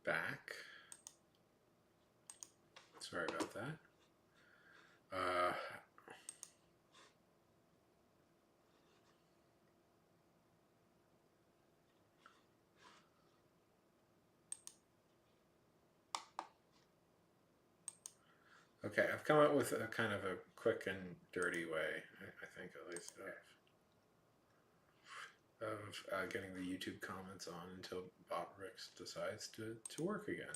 back. Sorry about that. Okay, I've come up with a kind of a quick and dirty way, I think at least, of getting the YouTube comments on until Botrix decides to work again.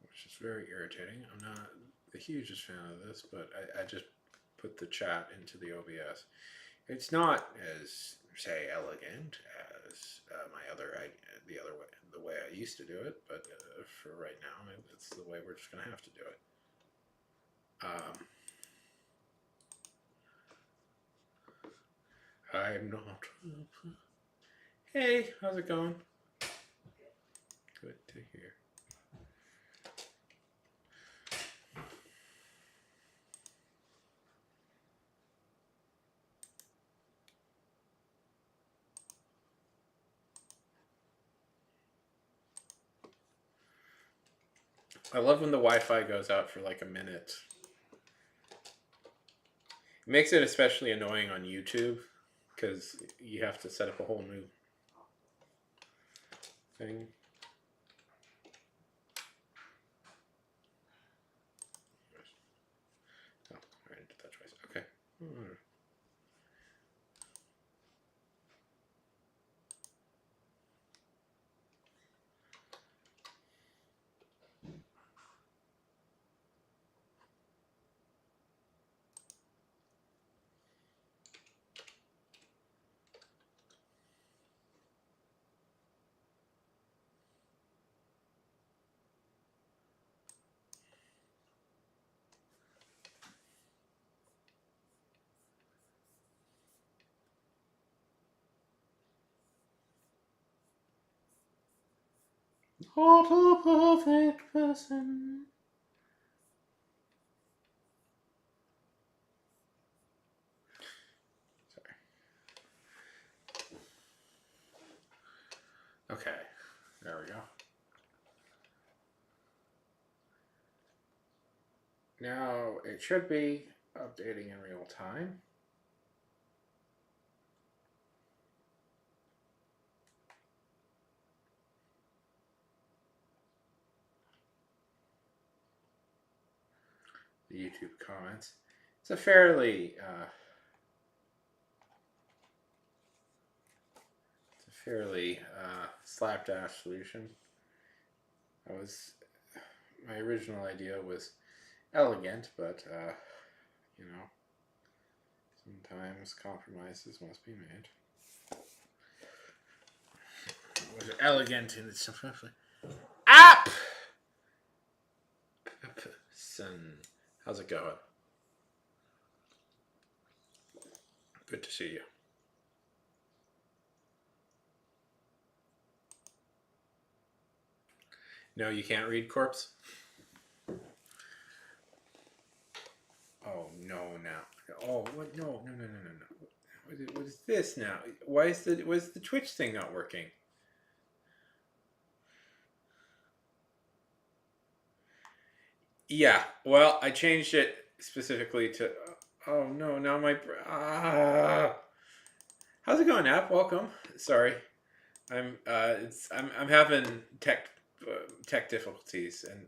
Which is very irritating. I'm not the hugest fan of this, but I just put the chat into the OBS. It's not as, say, elegant as the way I used to do it, but for right now, it's the way we're just going to have to do it. I'm not. Hey, how's it going? Good to hear. I love when the Wi-Fi goes out for like a minute. It makes it especially annoying on YouTube because you have to set up a whole new thing. Oh, I did that twice. Okay. Not a perfect person. Sorry. Okay, there we go. Now it should be updating in real time. The YouTube comments. It's a fairly slapdash solution. My original idea was elegant, but you know, sometimes compromises must be made. It was elegant in its app. Son, how's it going? Good to see you. No, you can't read Corpse? Oh, no, now. Oh, what? No. What is this now? Why is the Twitch thing not working? Yeah, well, I changed it specifically to... Oh, no, now my... How's it going, app? Welcome. Sorry. I'm having tech difficulties, and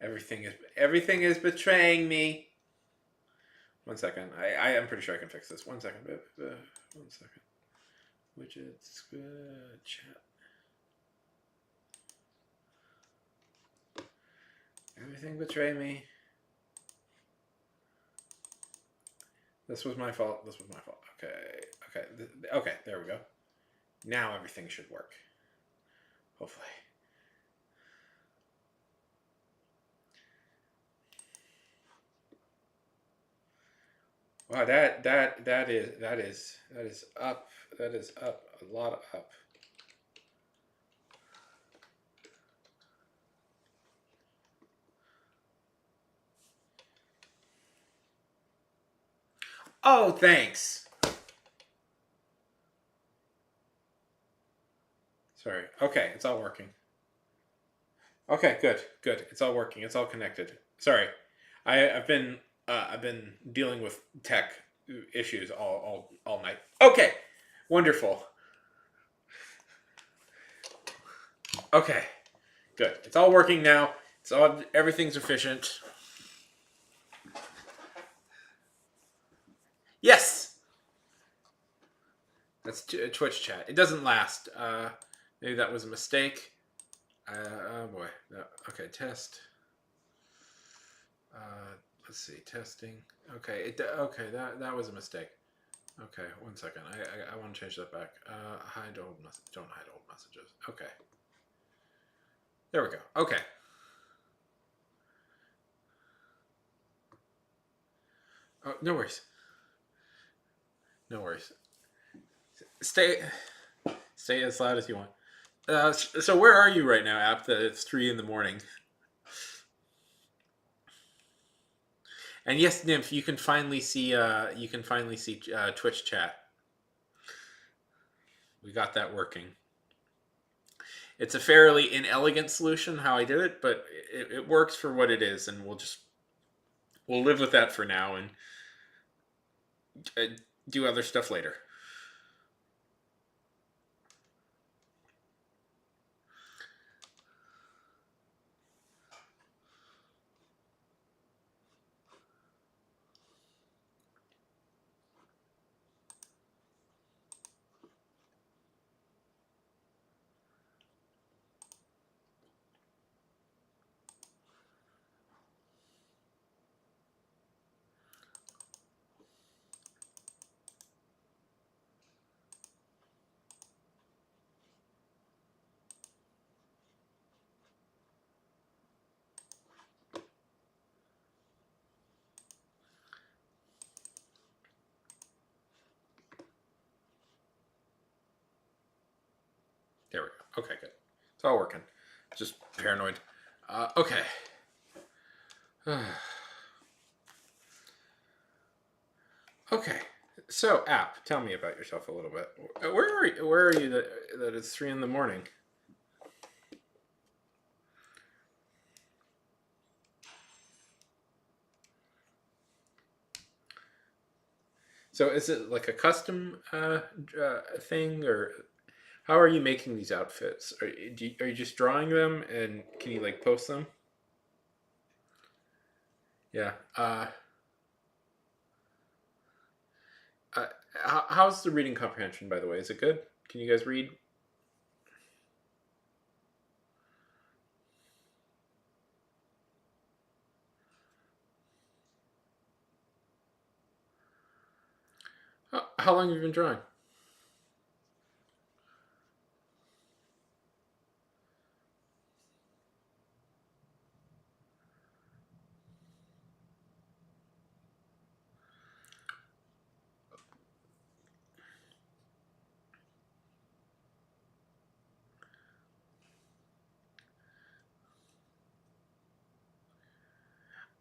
everything is betraying me. 1 second. I am pretty sure I can fix this. 1 second. 1 second. Widgets. Chat. Everything betray me. This was my fault. Okay, there we go. Now everything should work. Hopefully. Wow, that is up. That is up. A lot of up. Oh, thanks. Sorry. Okay, it's all working. Okay, good, good. It's all working. It's all connected. Sorry, I've been dealing with tech issues all night. Okay, wonderful. Okay, good. It's all working now. It's all everything's efficient. Yes, that's Twitch chat. It doesn't last. Maybe that was a mistake. Oh boy. No. Okay, test. Let's see, testing. Okay, okay, that was a mistake. Okay, 1 second. I want to change that back. Hide old messages. Don't hide old messages. Okay, there we go. Okay. Oh, no worries. No worries. Stay as loud as you want. So where are you right now, App? That it's 3 in the morning. And yes, Nymph, you can finally see. Twitch chat. We got that working. It's a fairly inelegant solution how I did it, but it works for what it is, and we'll live with that for now and do other stuff later. There we go. Okay, good. It's all working. Just paranoid. Okay. Okay. So, App, tell me about yourself a little bit. Where are you that it's 3 in the morning? So, is it like a custom thing, or how are you making these outfits? Are you just drawing them, and can you like post them? Yeah. Uh, how's the reading comprehension, by the way? Is it good? Can you guys read? How long have you been drawing?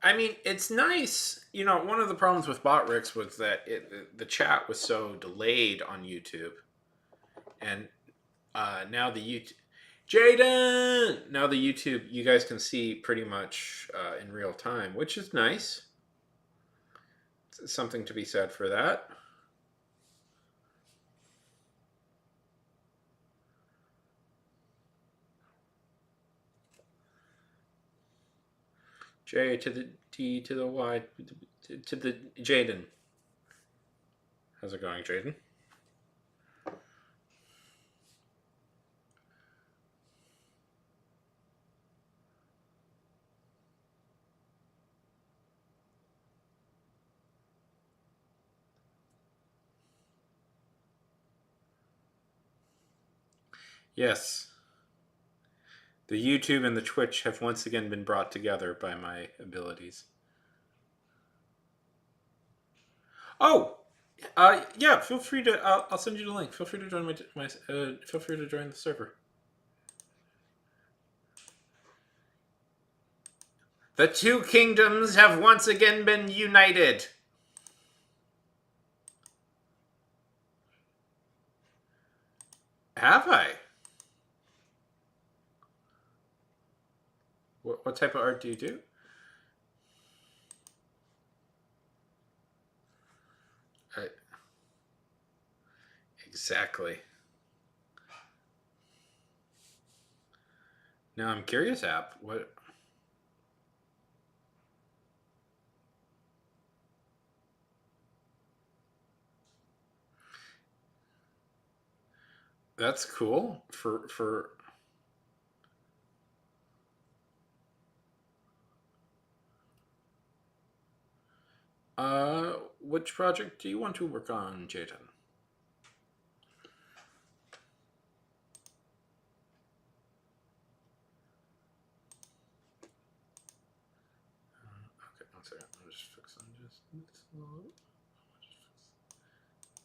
I mean, it's nice. You know, one of the problems with Botrix was that the chat was so delayed on YouTube, and now the YouTube, Jaden, now the YouTube, you guys can see pretty much in real time, which is nice. It's something to be said for that. J to the D to the Y to the Jaden. How's it going, Jaden? Yes. The YouTube and the Twitch have once again been brought together by my abilities. Oh, yeah. Feel free to. I'll send you the link. Feel free to join my. Feel free to join the server. The two kingdoms have once again been united. Have I? What type of art do you do? I, exactly. Now I'm curious, app. What? That's cool. For which project do you want to work on, Jayden? Okay, one second. I'll just fix on just this little.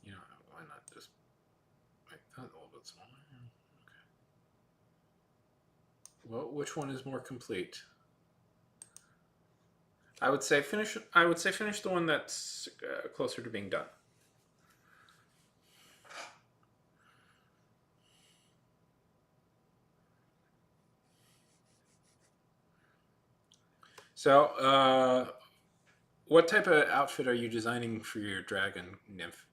You know, why not just make that a little bit smaller? Okay. Well, which one is more complete? I would say finish. I would say finish the one that's closer to being done. So, what type of outfit are you designing for your dragon nymph?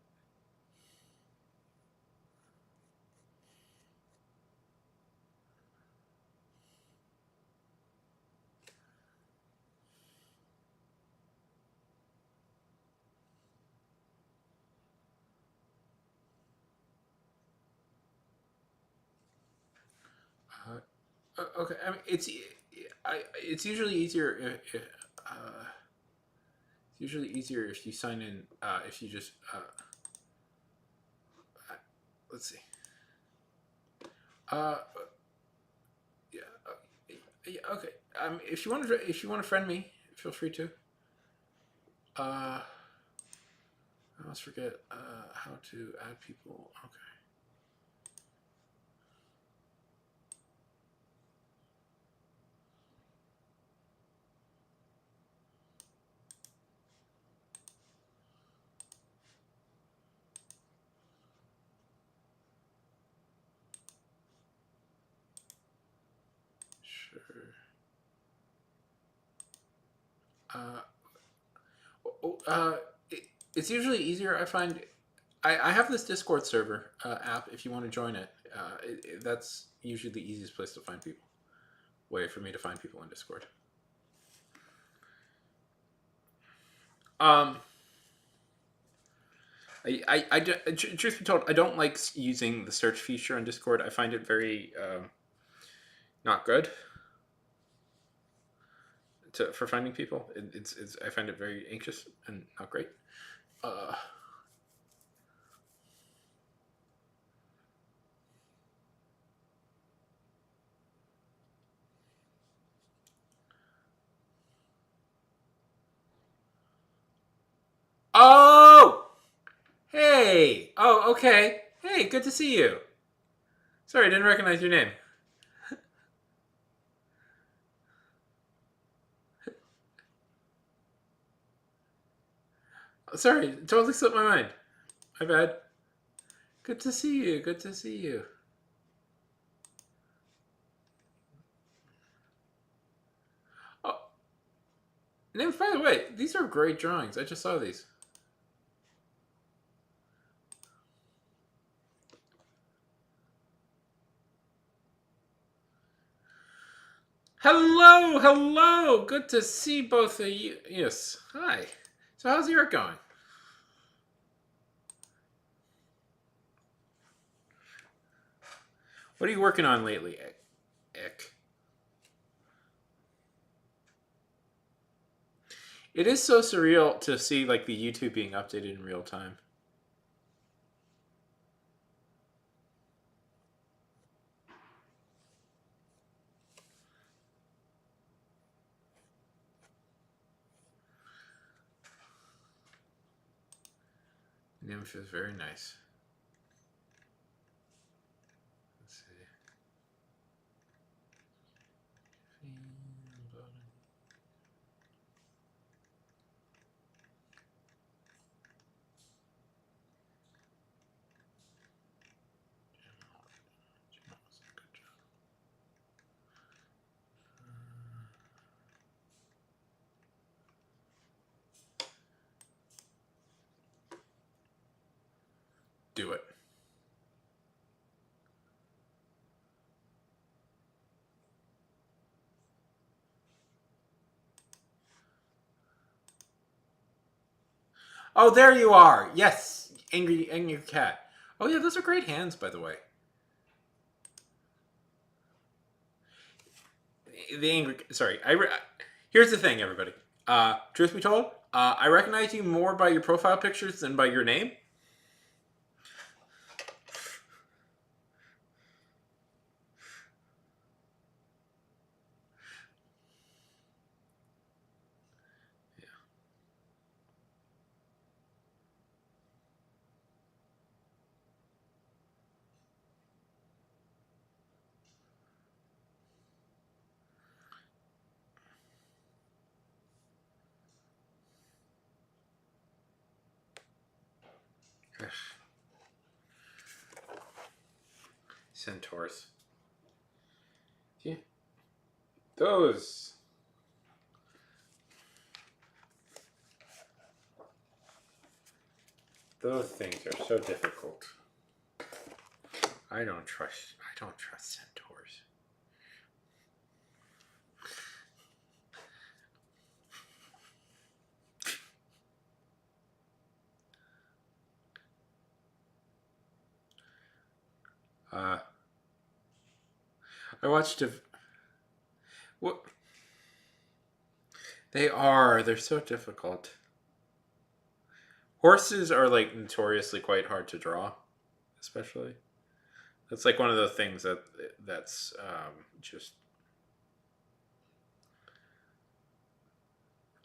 Okay, I mean it's usually easier. It's usually easier if you sign in. If you just let's see. Uh, yeah, yeah, okay. If you want to friend me, feel free to. I always forget how to add people. Okay. Sure. Uh, it, it's usually easier. I find I have this Discord server app. If you want to join it, that's usually the easiest place to find people. Way for me to find people in Discord. Um, truth be told, I don't like using the search feature on Discord. I find it very not good for finding people. It's I find it very anxious and not great. Uh, oh, hey, oh, okay, hey, good to see you. Sorry, I didn't recognize your name. Sorry, totally slipped my mind. My bad. Good to see you. Good to see you. Oh, names. By the way, these are great drawings. I just saw these. Hello, hello. Good to see both of you. Yes. Hi. So how's your art going? What are you working on lately, Ick? It is so surreal to see like the YouTube being updated in real time. Nymph is very nice. Let's see. Oh, there you are. Yes, angry cat. Oh yeah, those are great hands, by the way. The angry. Sorry, here's the thing, everybody. Truth be told, I recognize you more by your profile pictures than by your name. Centaurs. Yeah, those. Those things are so difficult. I don't trust. I don't trust centaurs. Uh, I watched a. What? They are. They're so difficult. Horses are like notoriously quite hard to draw, especially. That's like one of the things that's just.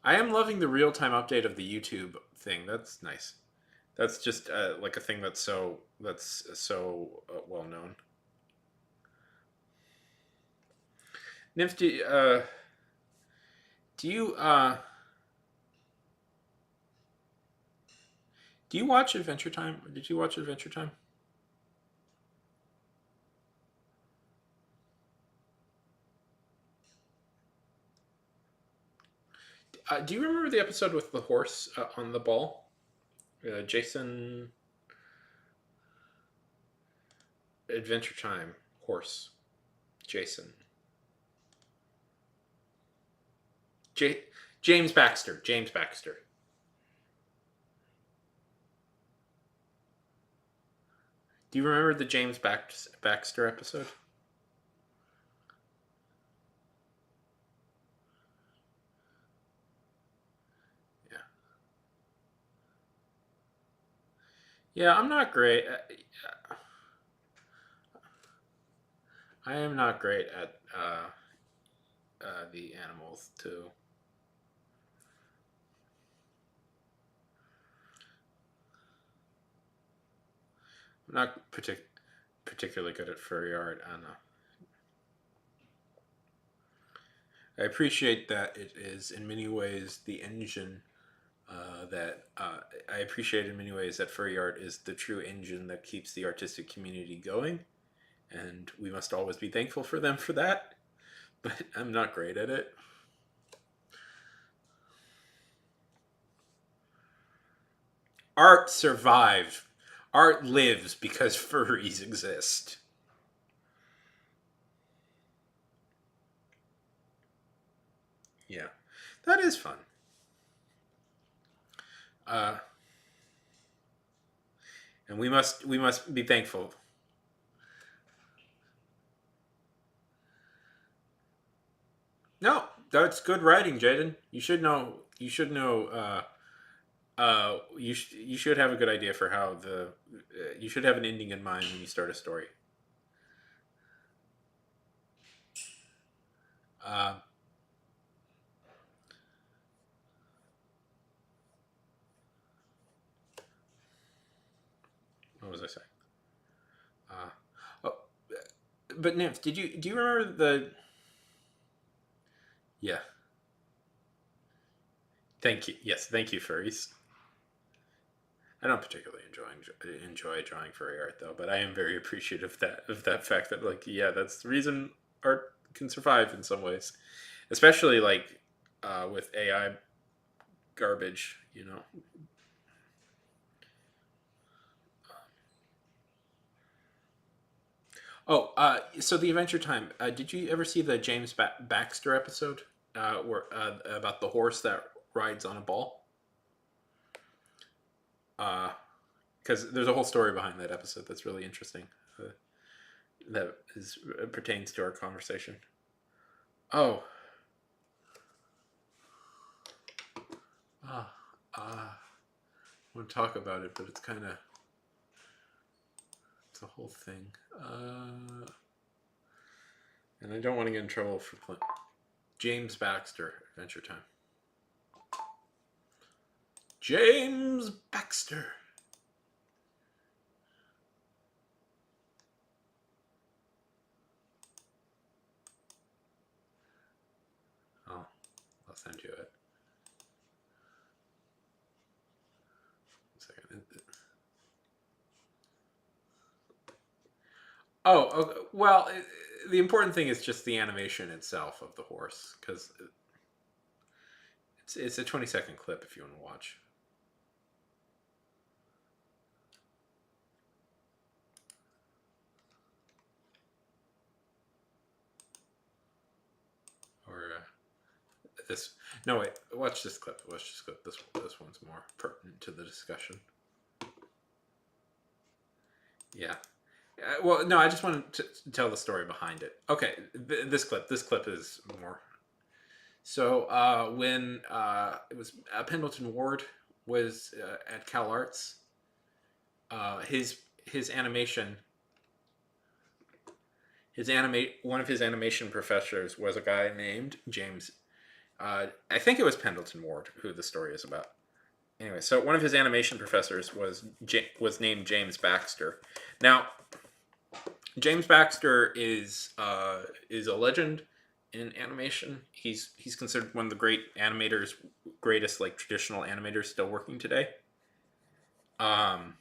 I am loving the real time update of the YouTube thing. That's nice. That's just like a thing that's so well known. Nymph, do you do you watch Adventure Time? Did you watch Adventure Time? Do you remember the episode with the horse on the ball? Jason Adventure Time horse. Jason. J- James Baxter. James Baxter. Do you remember the James Baxter episode? Yeah. Yeah, I'm not great. I am not great at the animals too. I'm not particularly good at furry art. I don't know. I appreciate that it is in many ways the engine that I appreciate in many ways that furry art is the true engine that keeps the artistic community going, and we must always be thankful for them for that. But I'm not great at it. Art survived. Art lives because furries exist. Yeah, that is fun. Uh, and we must be thankful. No, that's good writing, Jaden. You should know. You should know. You should have a good idea for how the. You should have an ending in mind when you start a story. Uh, what was I saying? Uh, oh, but Nymph, do you remember the? Yeah, thank you. Yes, thank you, furries. I don't particularly enjoy drawing furry art though, but I am very appreciative of that fact that like yeah, that's the reason art can survive in some ways, especially like with AI garbage. Oh, so the Adventure Time. Did you ever see the James Baxter episode where about the horse that rides on a ball? Because there's a whole story behind that episode that's really interesting. That is pertains to our conversation. Oh, ah, I want to talk about it, but it's kind of it's a whole thing. And I don't want to get in trouble for playing James Baxter Adventure Time. James Baxter. Oh, I'll send you it. One second. Oh, okay. Well, the important thing is just the animation itself of the horse, because it's a 20-second clip if you want to watch. Or this. No, wait. Watch this clip. Watch this clip. This one's more pertinent to the discussion. Yeah. Well, no, I just wanted to tell the story behind it. Okay, this clip is more. So when it was Pendleton Ward was at Cal Arts, his animation, one of his animation professors was a guy named James. I think it was Pendleton Ward who the story is about. Anyway, so one of his animation professors was named James Baxter. Now, James Baxter is a legend in animation. He's considered one of the greatest like traditional animators still working today. And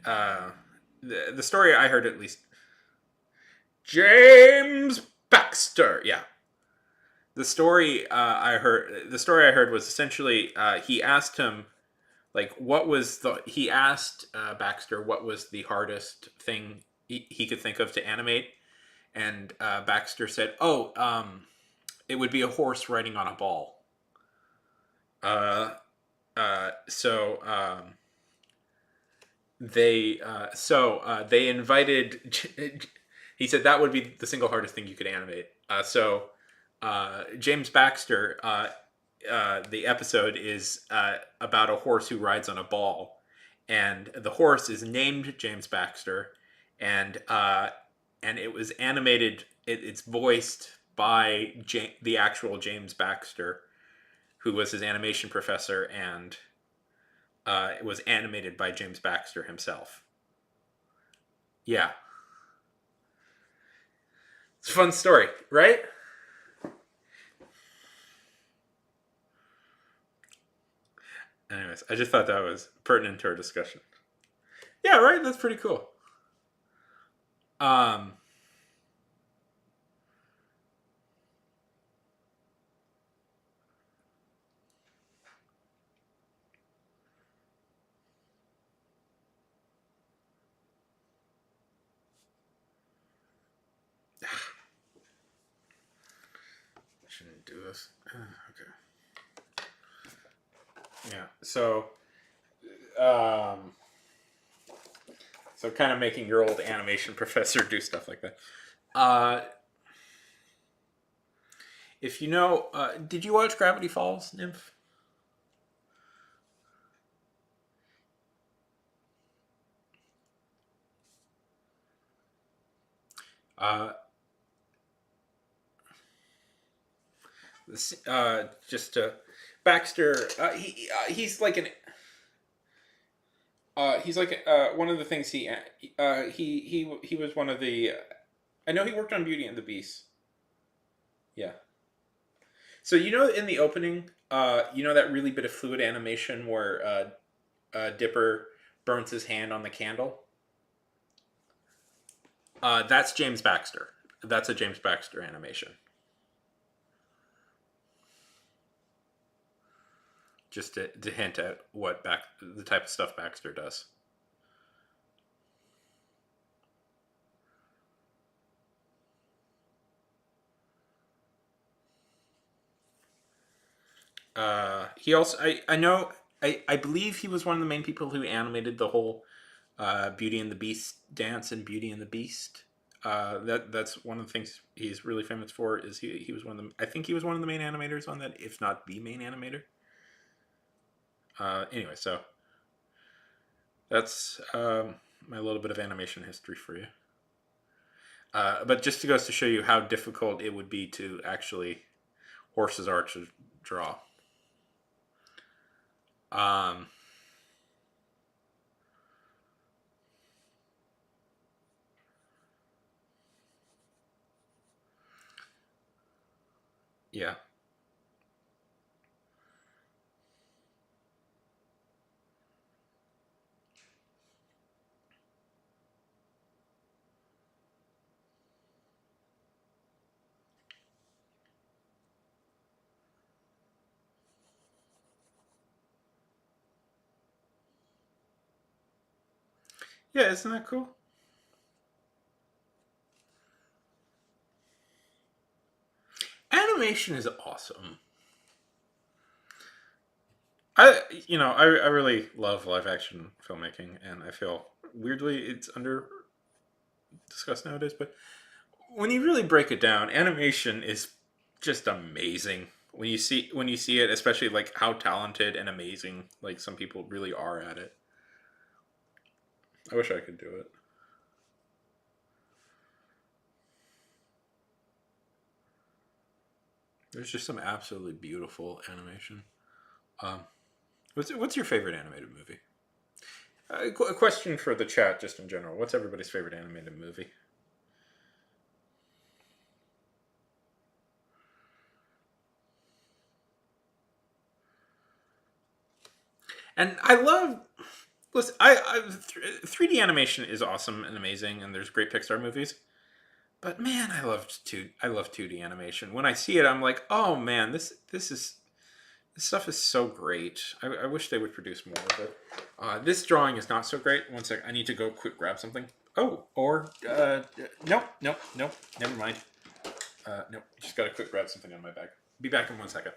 the story I heard, at least, James Baxter, yeah. The story I heard was essentially he asked him like he asked Baxter what was the hardest thing he could think of to animate, and Baxter said, "Oh, it would be a horse riding on a ball." So they invited. He said that would be the single hardest thing you could animate. James Baxter. The episode is about a horse who rides on a ball, and the horse is named James Baxter, and it was animated. It's voiced by the actual James Baxter, who was his animation professor, and it was animated by James Baxter himself. Yeah, it's a fun story, right? Anyways, I just thought that was pertinent to our discussion. Yeah, right. That's pretty cool. Um, shouldn't do this. Okay. Yeah. Um, so kind of making your old animation professor do stuff like that. If you know, did you watch Gravity Falls, Nymph? Uh, just Baxter. He's like one of the things he was one of the. I know he worked on Beauty and the Beast. Yeah. So you know in the opening, you know that really bit of fluid animation where Dipper burns his hand on the candle. That's James Baxter. That's a James Baxter animation. Just to hint at the type of stuff Baxter does. He also I know I believe he was one of the main people who animated the whole Beauty and the Beast dance and Beauty and the Beast. That's one of the things he's really famous for. Is he was one of the I think he was one of the main animators on that, if not the main animator. Anyway, so that's my little bit of animation history for you. But just to goes to show you how difficult it would be to actually horses are to draw. Um, yeah, yeah, isn't that cool? Animation is awesome. I really love live action filmmaking, and I feel weirdly it's under discussed nowadays. But when you really break it down, animation is just amazing. When you see it, especially like how talented and amazing like some people really are at it. I wish I could do it. There's just some absolutely beautiful animation. Um, what's your favorite animated movie? A question for the chat, just in general. What's everybody's favorite animated movie? And I love. Listen, 3D animation is awesome and amazing, and there's great Pixar movies. But man, I love 2D animation. When I see it, I'm like, oh man, this stuff is so great. I wish they would produce more of it. This drawing is not so great. One sec, I need to go quick grab something. Oh, or nope, never mind. Nope, just gotta quick grab something on my bag. Be back in 1 second.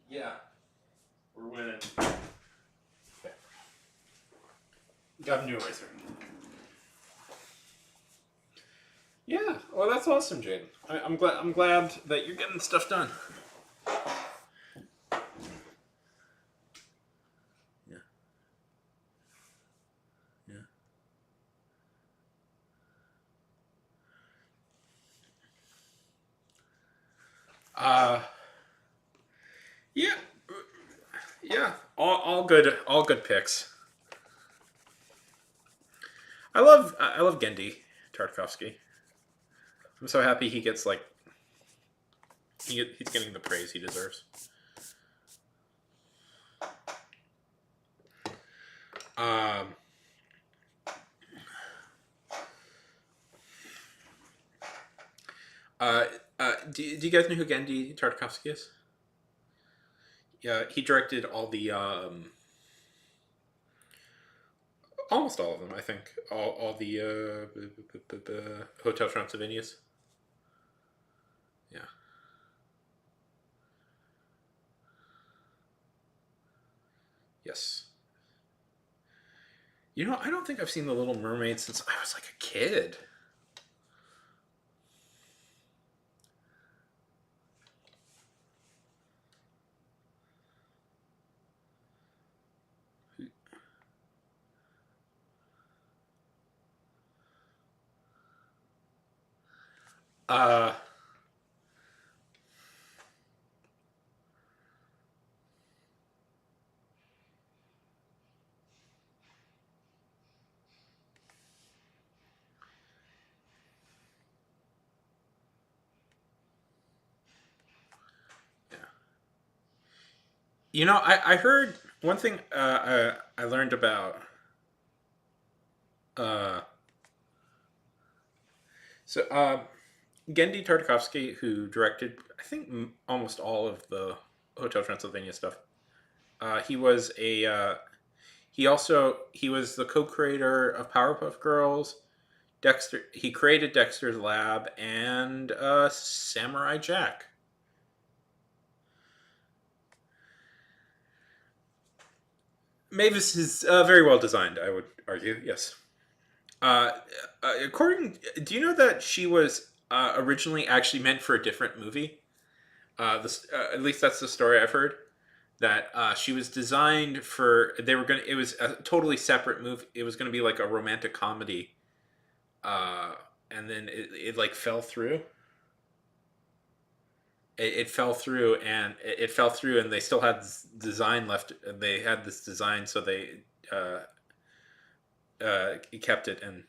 Yeah, we're winning. Okay. Got a new eraser. Yeah, well, that's awesome, Jaden. I'm glad. I'm glad that you're getting stuff done. Yeah, yeah. Uh, yeah. Yeah, all good picks. I love Gendy Tartakovsky. I'm so happy he gets like he's getting the praise he deserves. Um, uh, do you guys know who Gendy Tartakovsky is? Yeah, he directed all the almost all of them. I think all the Hotel Transylvanias. Yeah. Yes. You know, I don't think I've seen The Little Mermaid since I was like a kid. Uh, yeah. You know, I heard one thing I learned about. Uh, so Gendy Tartakovsky, who directed, I think, almost all of the Hotel Transylvania stuff. He was a he was the co-creator of Powerpuff Girls. Dexter. He created Dexter's Lab and Samurai Jack. Mavis is very well designed, I would argue. Yes. Uh, according, do you know that she was originally actually meant for a different movie? At least that's the story I've heard. That she was designed for. They were gonna. It was a totally separate movie. It was gonna be like a romantic comedy, uh, and then it like fell through. It fell through, and it fell through, and they still had this design left. They had this design, so they kept it and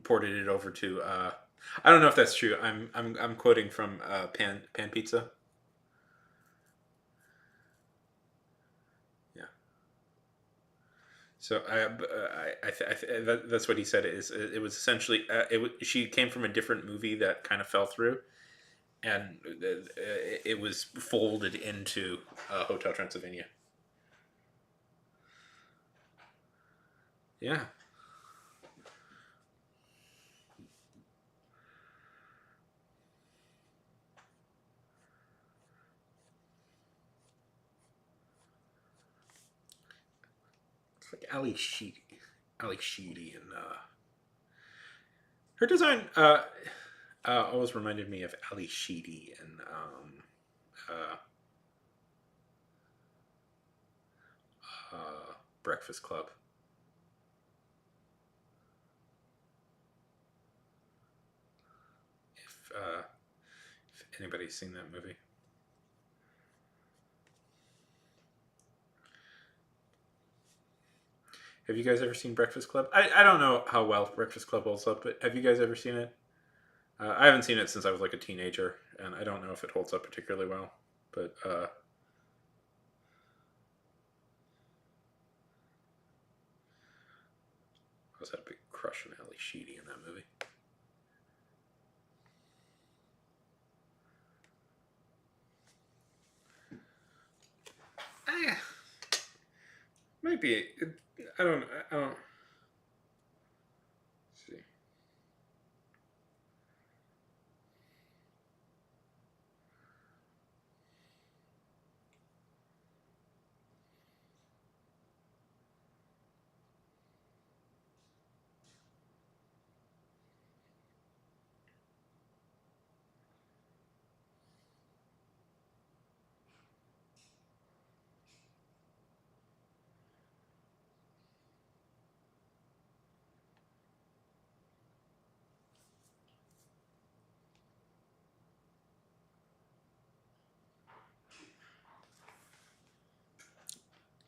ported it over to. I don't know if that's true. I'm quoting from Pan Pizza. Yeah. So that's what he said. Is it was essentially she came from a different movie that kind of fell through, and it was folded into Hotel Transylvania. Yeah. It's like Ali Sheedy, and her design always reminded me of Ali Sheedy and uh, Breakfast Club. If anybody's seen that movie. Have you guys ever seen Breakfast Club? I don't know how well Breakfast Club holds up, but have you guys ever seen it? I haven't seen it since I was like a teenager, and I don't know if it holds up particularly well. But I was had a big crush on Ali Sheedy in that movie. Eh, might be. I don't. I don't. See.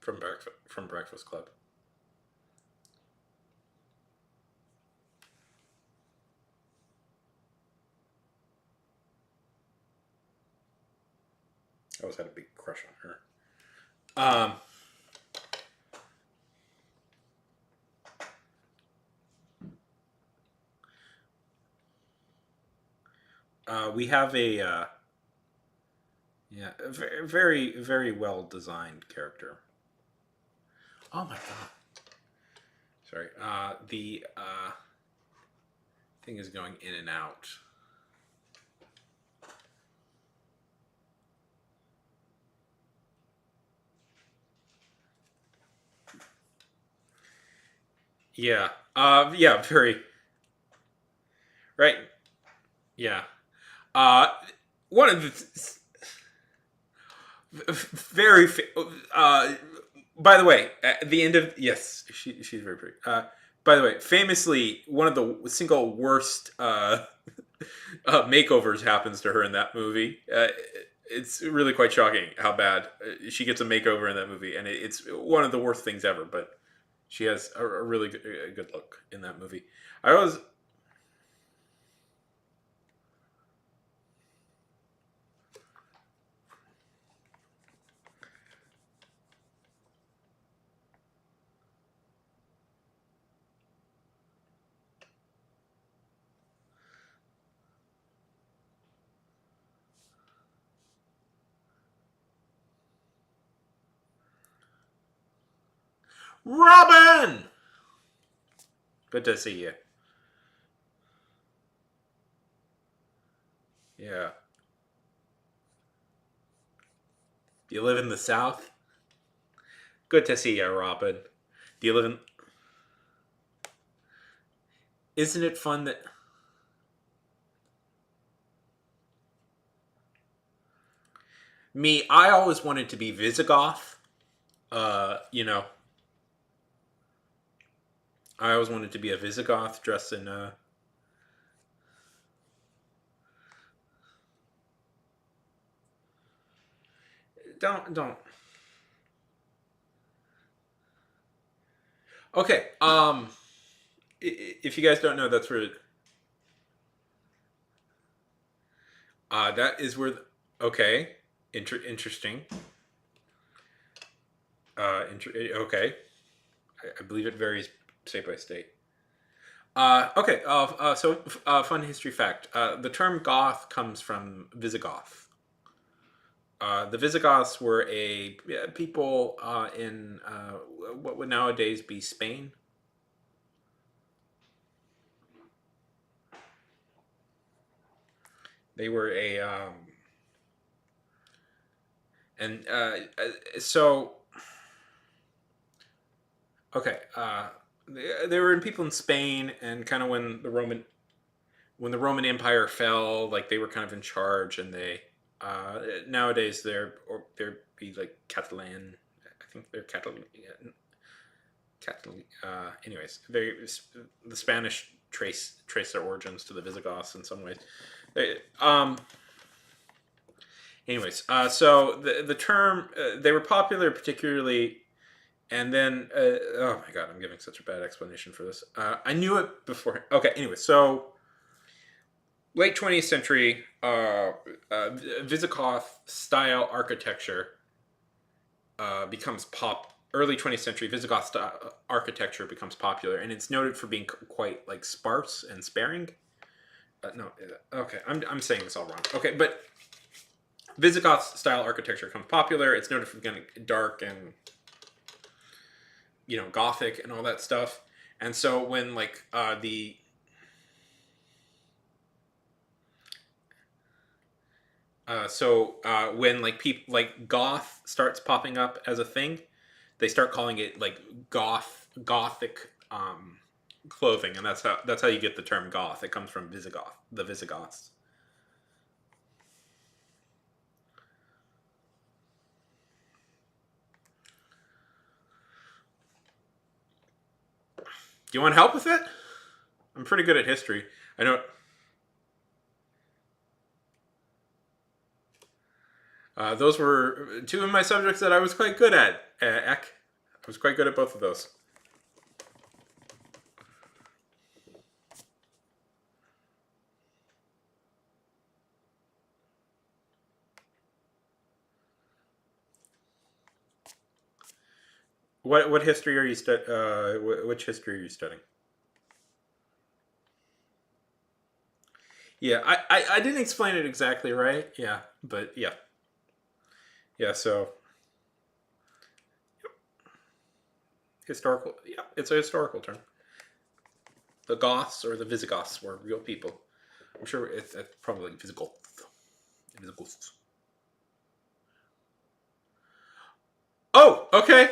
from Breakfast Club. I always had a big crush on her. We have a very, very well designed character. Oh my god! Sorry, the thing is going in and out. Yeah. Yeah. Very. Right. Yeah. Uh. One of the very. By the way, at the end of yes, she's very pretty. By the way, famously, one of the single worst makeovers happens to her in that movie. It's really quite shocking how bad she gets a makeover in that movie, and it's one of the worst things ever. But she has a really good look in that movie. I was Robin. Good to see you. Yeah. Do you live in the South? Good to see you, Robin. Do you live in? Isn't it fun that? Me, I always wanted to be Visigoth. You know, I always wanted to be a Visigoth dressed in don't. Okay. If you guys don't know, that's where. That is where. Okay. Interesting. Okay. I believe it varies state by state. Okay. Fun history fact. The term goth comes from Visigoth. The Visigoths were a people in what would nowadays be Spain. They were a and so okay. They were in people in Spain, and kind of when the Roman Empire fell, like they were kind of in charge, and they nowadays they're be like Catalan. I think they're Catalan. Catalan. Anyways, the Spanish trace their origins to the Visigoths in some ways. They, anyways, so the term they were popular particularly, and then oh my god, I'm giving such a bad explanation for this. I knew it before. Okay, anyway, so late 20th century Visigoth style architecture becomes pop. Early 20th century Visigoth style architecture becomes popular, and it's noted for being quite like sparse and sparing. No, okay, I'm saying this all wrong. Okay, but Visigoth style architecture becomes popular. It's noted for being dark and Gothic and all that stuff. And so when like when like people like goth starts popping up as a thing, they start calling it like gothic clothing, and that's how you get the term goth. It comes from the Visigoths. Do you want help with it? I'm pretty good at history. I know. Those were two of my subjects that I was quite good at. Eck. I was quite good at both of those. What history are you which history are you studying? Yeah, I didn't explain it exactly right. Yeah, but yeah, yeah. So historical. Yeah, it's a historical term. The Goths or the Visigoths were real people. I'm sure it's probably physical. Physical. Oh, okay.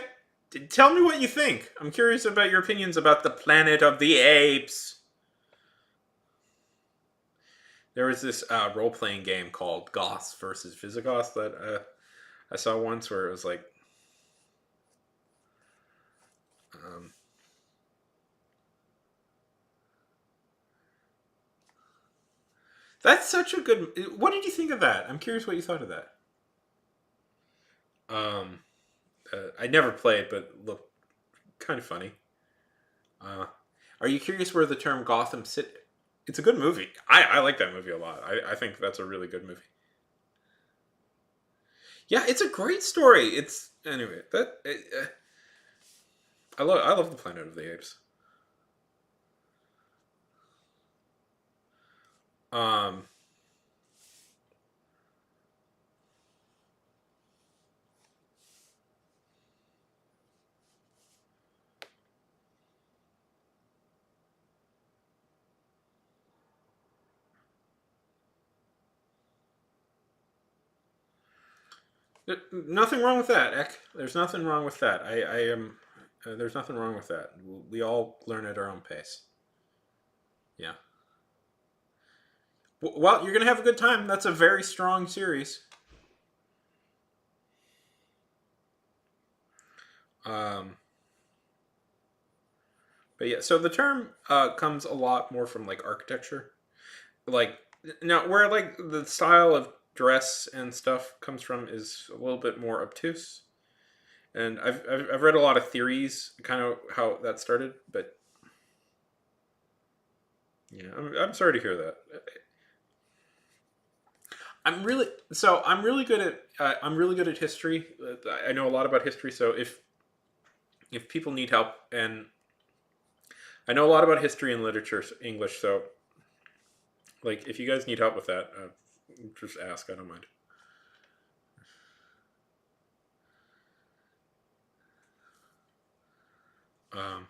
Tell me what you think. I'm curious about your opinions about the Planet of the Apes. There was this role playing game called Goths versus Visigoths that I saw once where it was like. Um, that's such a good. What did you think of that? I'm curious what you thought of that. Um, I never played, but looked kind of funny. Uh, are you curious where the term Gotham City? It's a good movie. I like that movie a lot. I think that's a really good movie. Yeah, it's a great story. It's anyway that I love the Planet of the Apes. Um, Nothing wrong with that, Eck. There's nothing wrong with that. I am. There's nothing wrong with that. We all learn at our own pace. Yeah. Well, you're gonna have a good time. That's a very strong series. Um, but yeah, so the term comes a lot more from like architecture, like now where like the style of dress and stuff comes from is a little bit more obtuse. And I've read a lot of theories, kind of how that started, but yeah, I'm sorry to hear that. I'm really good at history. I know a lot about history, so if people need help, and I know a lot about history and literature, English, so like if you guys need help with that, just ask. I don't mind. Um,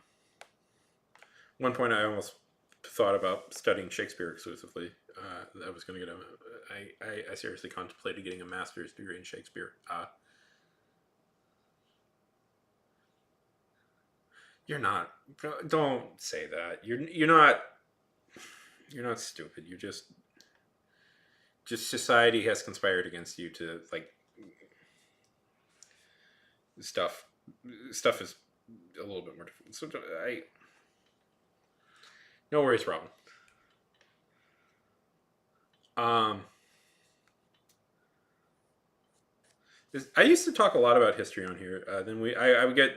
One point I almost thought about studying Shakespeare exclusively. I was going to get a. I seriously contemplated getting a master's degree in Shakespeare. You're not. Don't say that. You're not. You're not stupid. You're just society has conspired against you to like stuff. Stuff is a little bit more difficult. So I. No worries, Robin. Um, I used to talk a lot about history on here. Then I would get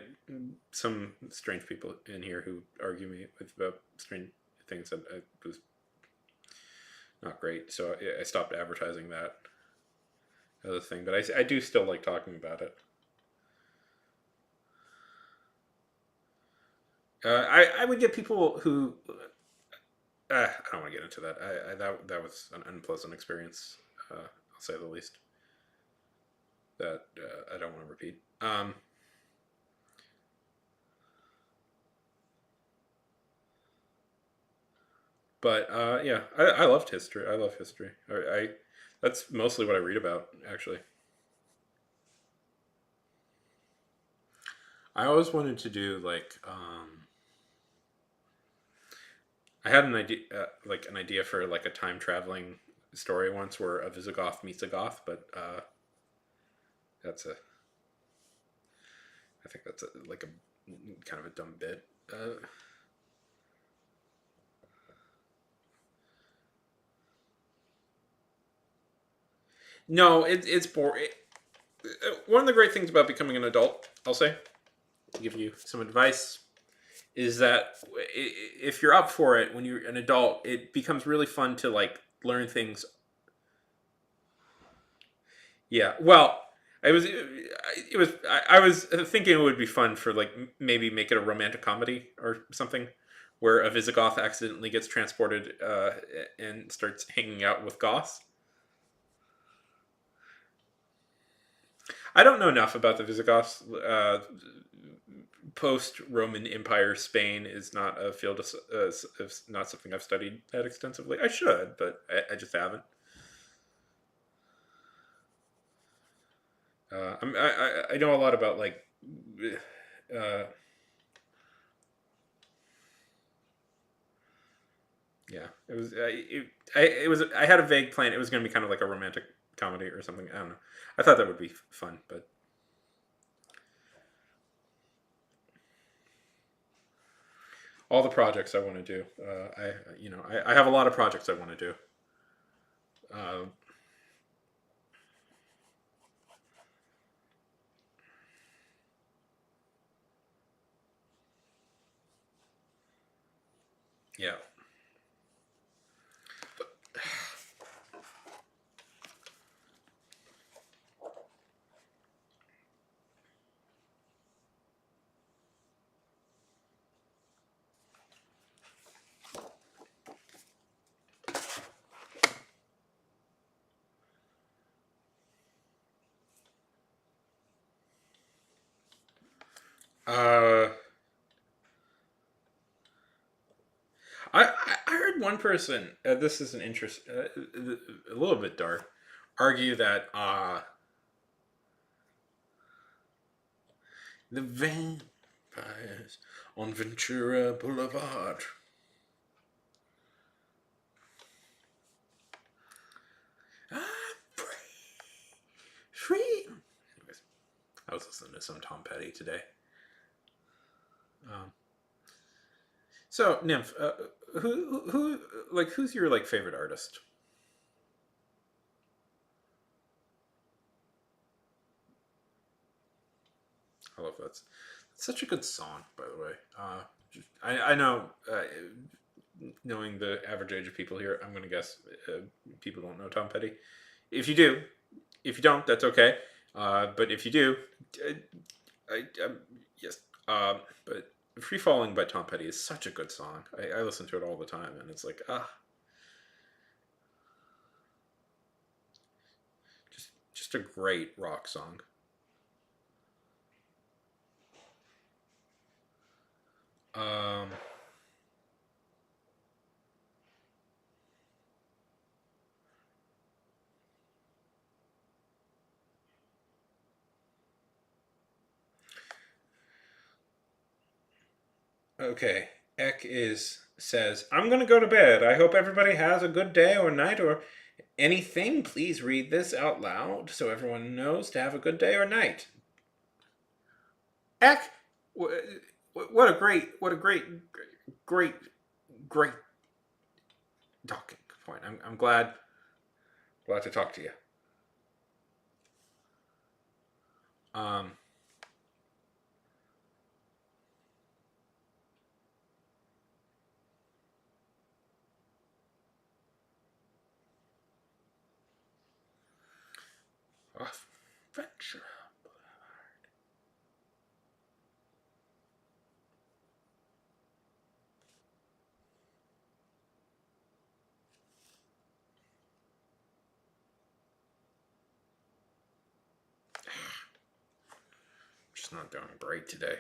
some strange people in here who argue me with about strange things that was not great. So I stopped advertising that other thing. But I do still like talking about it. I would get people who I don't want to get into that. That was an unpleasant experience. I'll say the least. That I don't want to repeat. But yeah, I loved history. I love history. That's mostly what I read about, actually. I always wanted to do like I had an idea like an idea for like a time traveling story once where a Visigoth meets a Goth, but that's a I think that's like a kind of a dumb bit. No, it's boring. one of the great things about becoming an adult, I'll say, to give you some advice, is that if you're up for it when you're an adult, it becomes really fun to like learn things. Yeah, well, I was thinking it would be fun for like maybe make it a romantic comedy or something, where a Visigoth accidentally gets transported and starts hanging out with Goths. I don't know enough about the Visigoths. Post Roman Empire Spain is not a field of not something I've studied that extensively. I should, but I just haven't. I know a lot about like uh, yeah. It was I had a vague plan. It was going to be kind of like a romantic comedy or something. I don't know. I thought that would be fun, but all the projects I want to do, I have a lot of projects I want to do. Uh, yeah. Uh, I heard one person. This is an interest, a little bit dark. Argue that the vampires on Ventura Boulevard. Free, free. Anyways, I was listening to some Tom Petty today. Um, so Nymph, who's your like favorite artist? I love that. It's such a good song, by the way. I know, knowing the average age of people here, I'm going to guess people don't know Tom Petty. If you do, if you don't, that's okay. But if you do, uh, yes. But Free Falling by Tom Petty is such a good song. I listen to it all the time, and it's like, just a great rock song. Um, okay. Eck is says, I'm gonna go to bed. I hope everybody has a good day or night or anything. Please read this out loud so everyone knows to have a good day or night. Eck, what a great, great talking point. I'm glad to talk to you. Um, Venture. Just not doing great today.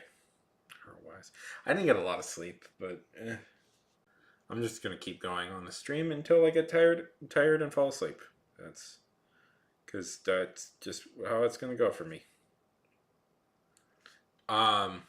Otherwise, I didn't get a lot of sleep, but I'm just gonna keep going on the stream until I get tired and fall asleep. That's because that's just how it's gonna go for me. Um,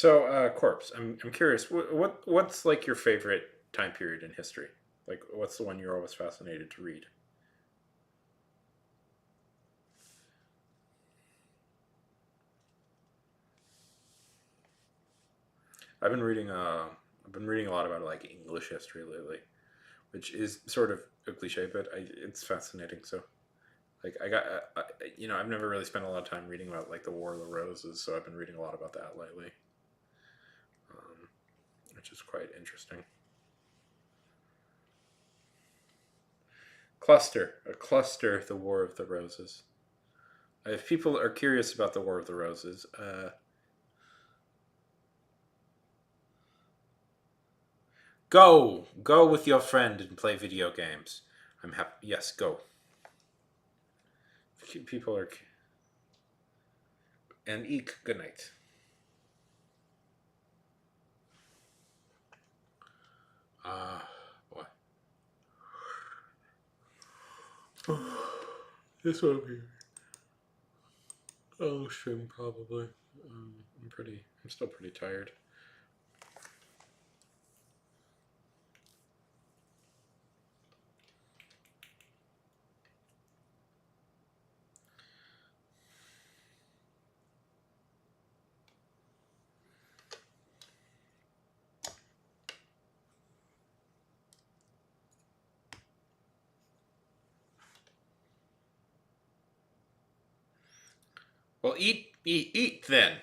So, Corpse, I'm curious. What's like your favorite time period in history? Like, what's the one you're always fascinated to read? I've been reading. I've been reading a lot about like English history lately, which is sort of a cliche, but it's fascinating. So, like, I've never really spent a lot of time reading about like the War of the Roses, so I've been reading a lot about that lately, um, which is quite interesting. A cluster, the War of the Roses. If people are curious about the War of the Roses, go with your friend and play video games. I'm happy. Yes, go. People are and eek. Good night. Boy, this will be oh stream probably. I'm pretty. I'm still pretty tired. Well, eat then.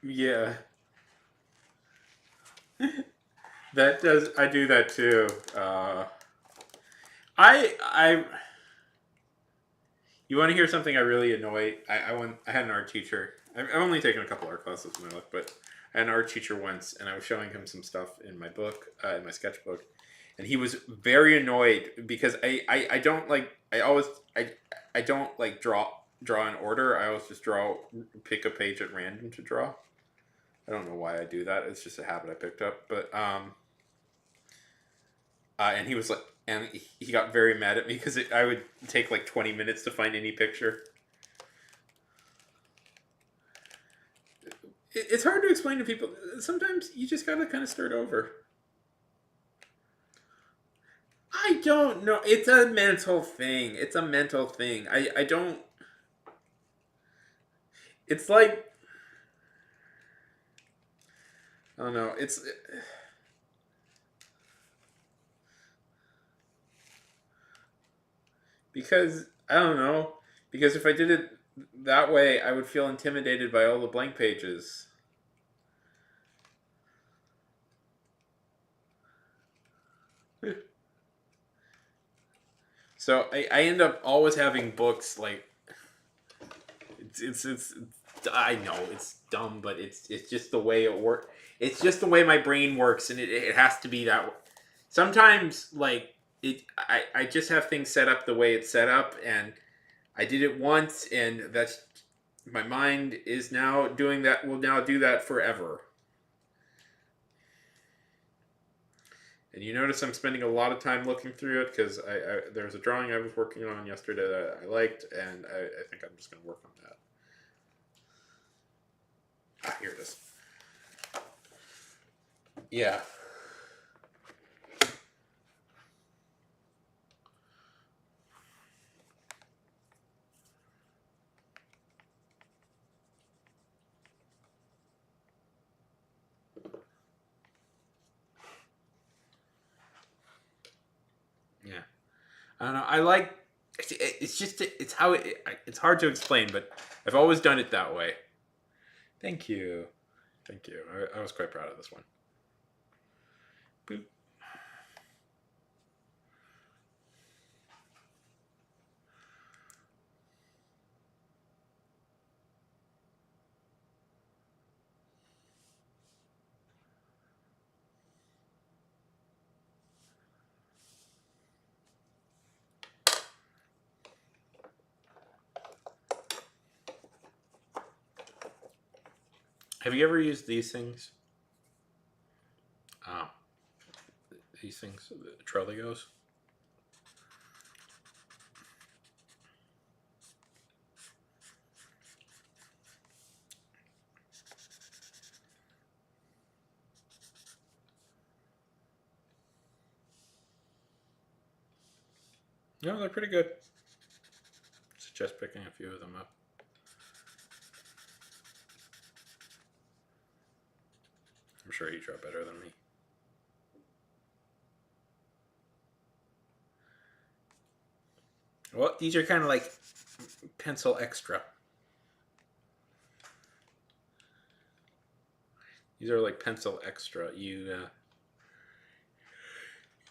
Yeah, that does. I do that too. I You want to hear something I really annoy? I had an art teacher. I've only taken a couple art classes in my life, but I had an art teacher once, and I was showing him some stuff in my book, in my sketchbook, and he was very annoyed because I don't like I always I don't like draw in order. I always just pick a page at random to draw. I don't know why I do that. It's just a habit I picked up. But and he was like, and he got very mad at me because I would take like 20 minutes to find any picture. It's hard to explain to people. Sometimes you just gotta kind of start over. don't know. It's a mental thing. It's a mental thing. I don't. It's like I don't know. It's because I don't know. Because if I did it that way, I would feel intimidated by all the blank pages. So I end up always having books like it's I know it's dumb, but it's just the way it works. It's just the way my brain works, and it has to be that way. Sometimes like I just have things set up the way it's set up, and I did it once, and that's my mind is now doing that. Will now do that forever. And you notice I'm spending a lot of time looking through it because there was a drawing I was working on yesterday that I liked, and I think I'm just going to work on that. Ah, here it is. Yeah. Yeah. I don't know. I like. It's just. It's how it's hard to explain, but I've always done it that way. Thank you. Thank you. I was quite proud of this one. Boop. Have you ever used these things? Oh, these things, the Trelligos. No, they're pretty good. Suggest picking a few of them up. I'm sure you draw better than me. Well, these are kind of like pencil extra. These are like pencil extra. You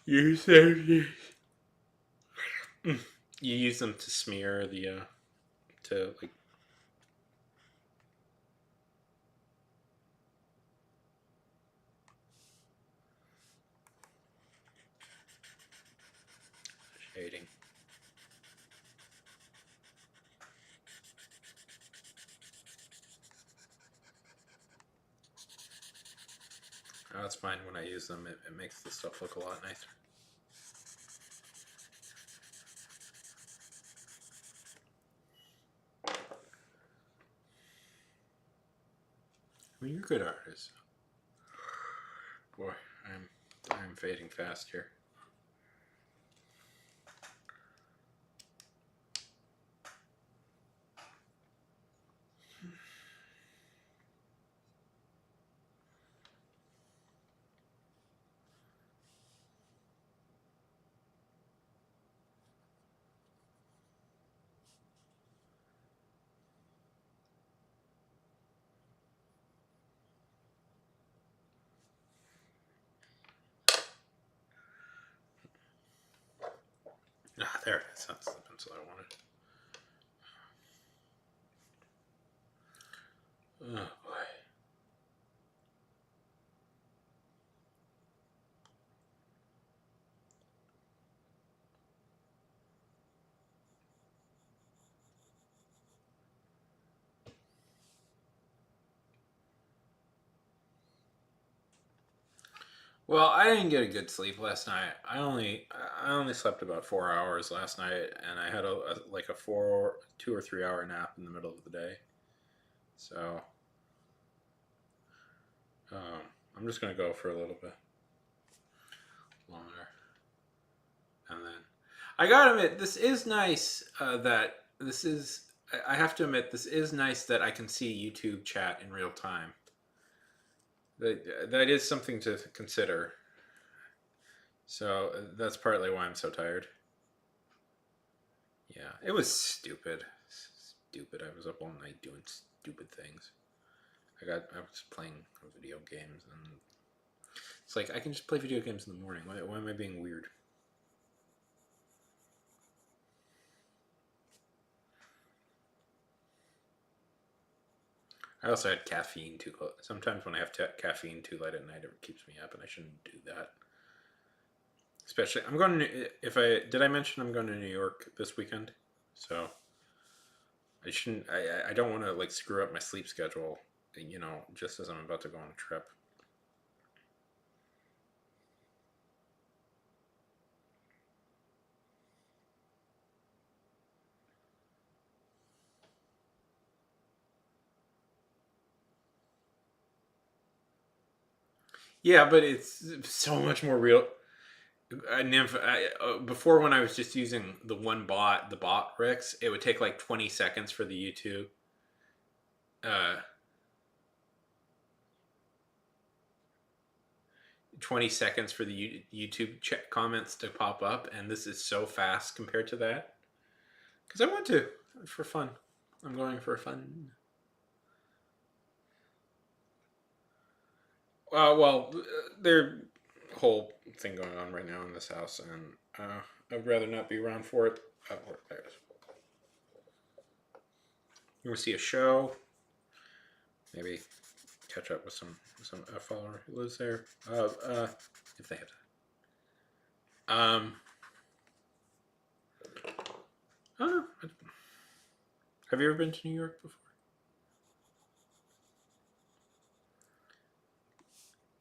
use them. You use them to smear the to like shading. Oh, that's fine when I use them. It makes the stuff look a lot nicer. I mean, you're a good artist. Boy, I'm fading fast here. Ah, there it is. That's the pencil I wanted. Oh boy. Well, I didn't get a good sleep last night. I only slept about 4 hours last night, and I had like a 2 or 3 hour nap in the middle of the day. So um, I'm just gonna go for a little bit longer, and then I gotta admit, this is nice. That this is. I have to admit, this is nice that I can see YouTube chat in real time. That is something to consider. So that's partly why I'm so tired. Yeah, it was stupid. Stupid. I was up all night doing stupid things. I was playing video games, and it's like I can just play video games in the morning. Why am I being weird? I also had caffeine too. Sometimes when I have caffeine too late at night, it keeps me up, and I shouldn't do that. Especially, I'm going to. If I did, I mention I'm going to New York this weekend, so I shouldn't. I don't want to like screw up my sleep schedule. Just as I'm about to go on a trip. Yeah, but it's so much more real. Before, when I was just using the one bot, the bot Rix, it would take like 20 seconds for the YouTube. Uh, 20 seconds for the YouTube comments to pop up, and this is so fast compared to that. Because I want to, for fun. I'm going for fun. Well, there's a whole thing going on right now in this house, and I'd rather not be around for it. There it is. You want to see a show? Maybe catch up with some a follower who lives there. If they have time. I don't know. Have you ever been to New York before?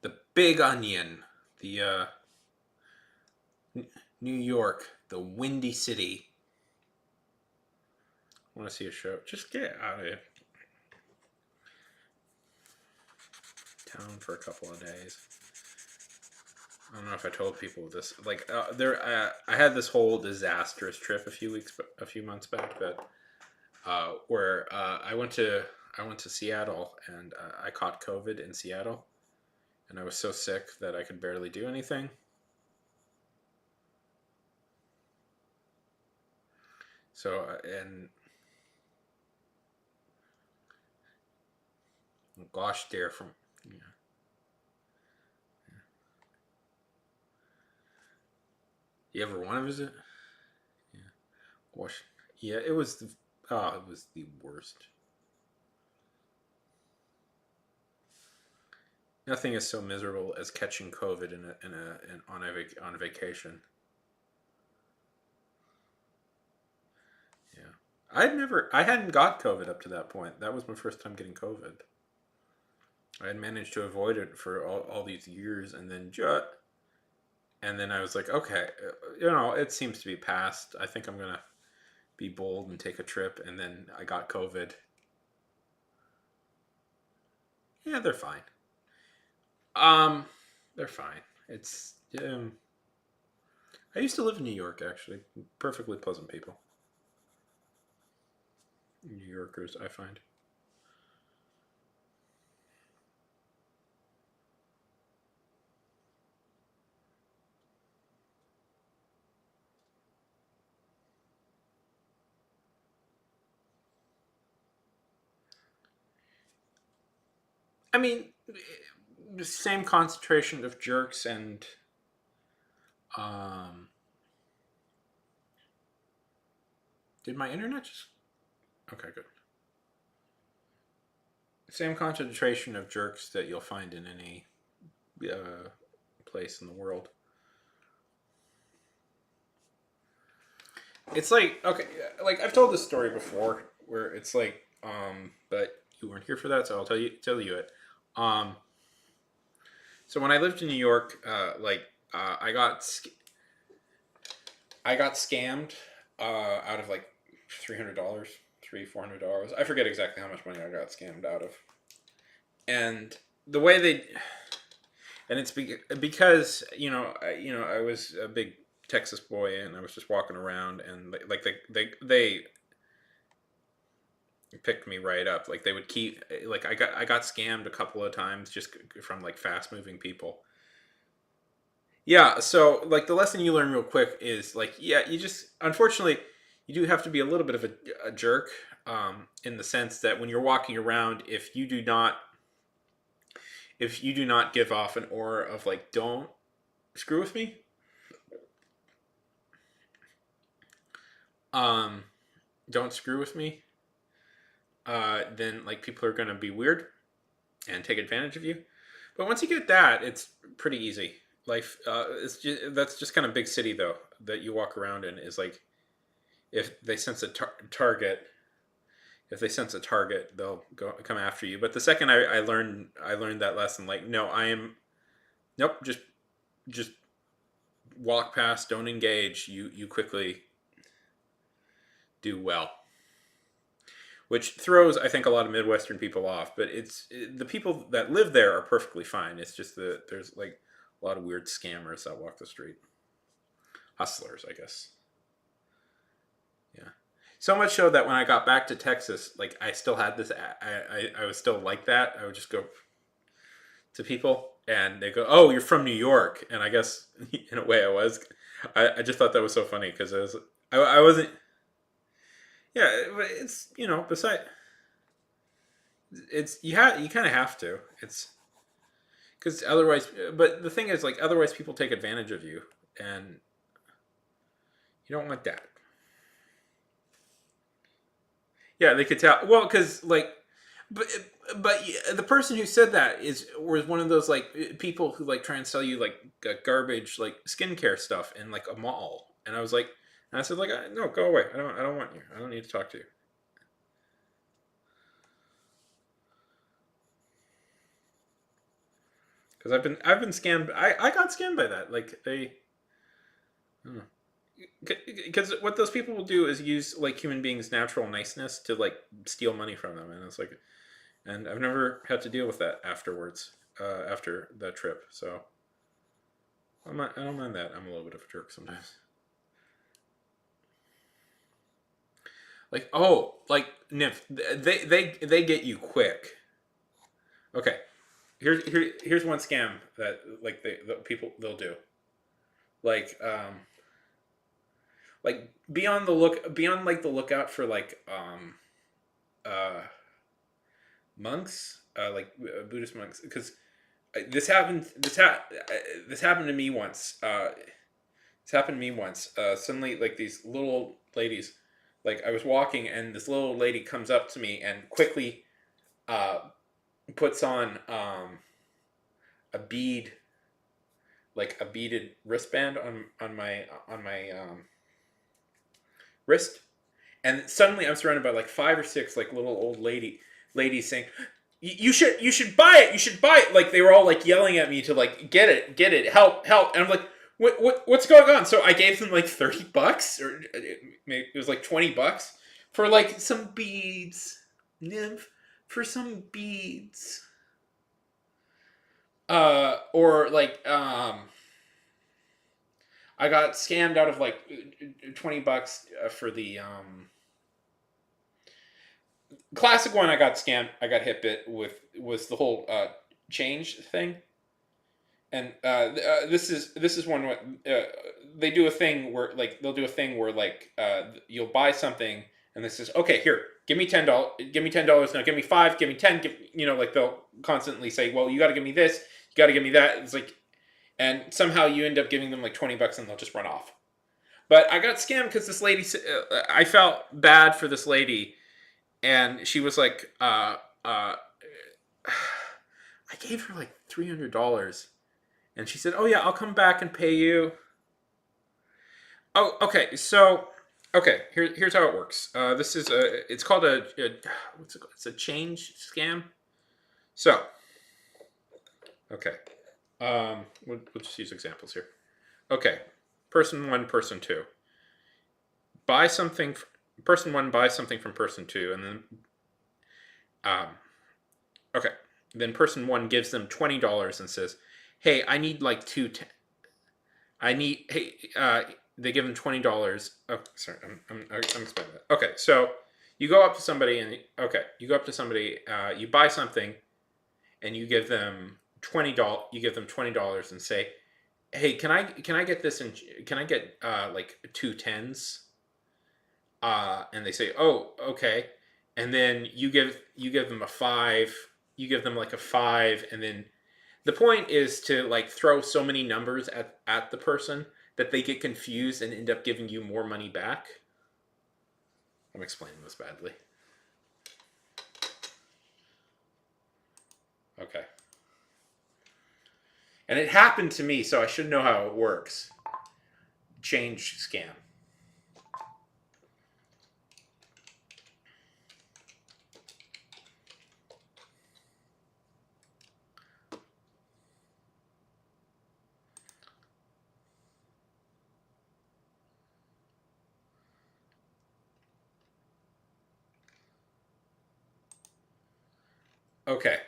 The Big Onion, the New York, the Windy City. I want to see a show. Just get out of town for a couple of days. I don't know if I told people this. Like, I had this whole disastrous trip a few months back where I went to Seattle, and I caught COVID in Seattle, and I was so sick that I could barely do anything. So and gosh, dear, from yeah. You ever want to visit? Yeah, gosh, yeah, it was it was the worst. Nothing is so miserable as catching COVID on a vacation. Yeah, I hadn't got COVID up to that point. That was my first time getting COVID. I had managed to avoid it for all these years, and then I was like, okay, it seems to be past. I think I'm gonna be bold and take a trip, and then I got COVID. Yeah, they're fine. Um, they're fine. It's I used to live in New York, actually. Perfectly pleasant people. New Yorkers, I find. I mean, the same concentration of jerks and um. Did my internet just? Okay, good. Same concentration of jerks that you'll find in any uh, place in the world. It's like, okay, like I've told this story before, where it's like, but you weren't here for that, so I'll tell you it. Um, so when I lived in New York, I got scammed out of like $300, $400. I forget exactly how much money I got scammed out of. And the way they, and it's because I was a big Texas boy, and I was just walking around, and like they picked me right up. Like they would keep like I got scammed a couple of times just from like fast moving people. Yeah, so like the lesson you learn real quick is like, yeah, you just unfortunately you do have to be a little bit of a jerk, in the sense that when you're walking around, if you do not give off an aura of like, don't screw with me, um, don't screw with me, then like people are gonna be weird and take advantage of you. But once you get that, it's pretty easy. Life, that's just kind of big city though that you walk around in is like if they sense a target, if they sense a target, they'll come after you. But the second I learned that lesson, like no, I am nope, just walk past, don't engage. You quickly do well, which throws I think a lot of Midwestern people off. But the people that live there are perfectly fine. It's just that there's like a lot of weird scammers that walk the street, hustlers, I guess. Yeah. So much so that when I got back to Texas, like I still had this. I was still like that. I would just go to people and they go, "Oh, you're from New York," and I guess in a way I was. I just thought that was so funny because I wasn't. Yeah, but it's beside it's you kind of have to. It's because otherwise, but the thing is like otherwise people take advantage of you and you don't want that. Yeah, they could tell. Well, because like, but the person who said that was one of those like people who like try and sell you like garbage like skincare stuff in like a mall, and I was like, and I said like, no, go away. I don't want you. I don't need to talk to you. Because I've been scammed. I got scammed by that. Like they, because what those people will do is use like human beings' natural niceness to like steal money from them, and it's like, and I've never had to deal with that afterwards, after that trip. So I don't mind that. I'm a little bit of a jerk sometimes. Like like nymph, they get you quick. Okay, here's one scam that like the people they'll do. Like be on like the lookout for like uh monks, like Buddhist monks, because this happened to me once. This happened to me once. Suddenly, like these little ladies, like I was walking, and this little lady comes up to me and quickly uh, puts on a bead, like a beaded wristband on my wrist, and suddenly I'm surrounded by like five or six like little old ladies saying, you should buy it, you should buy it." Like they were all like yelling at me to like get it, help, and I'm like, what's going on? So I gave them like $30, or maybe it was like $20 for like some beads, nymph, for some beads, or like I got scammed out of like $20 for the classic one. I got scammed. I got hit bit with was the whole change thing, and this is one what they do a thing where like they'll do a thing where like you'll buy something and this is okay. Here, give me $10. Give me $10 now. Give me five. Give me 10. Like they'll constantly say, well, you got to give me this. You got to give me that. It's like, and somehow you end up giving them like $20 and they'll just run off. But I got scammed because this lady. I felt bad for this lady, and she was like, I gave her like $300, and she said, "Oh yeah, I'll come back and pay you." Oh, okay. So, okay, here's how it works. This is it's called what's it called? It's a change scam. So, okay, we'll just use examples here. Okay, person one, person two. Buy something. Person one buys something from person two, and then, okay, then person one gives them $20 and says, "Hey, I need like I need hey they give them $20. Oh, sorry, I'm explaining that. Okay, so you go up to somebody and you go up to somebody, you buy something, and you give them $20. You give them $20 and say, "Hey, can I get this and can I get like two tens?" And they say, "Oh, okay." And then you give them a five. You give them like a five, and then the point is to like throw so many numbers at the person that they get confused and end up giving you more money back. I'm explaining this badly. Okay. And it happened to me, so I should know how it works. Change scam. Okay.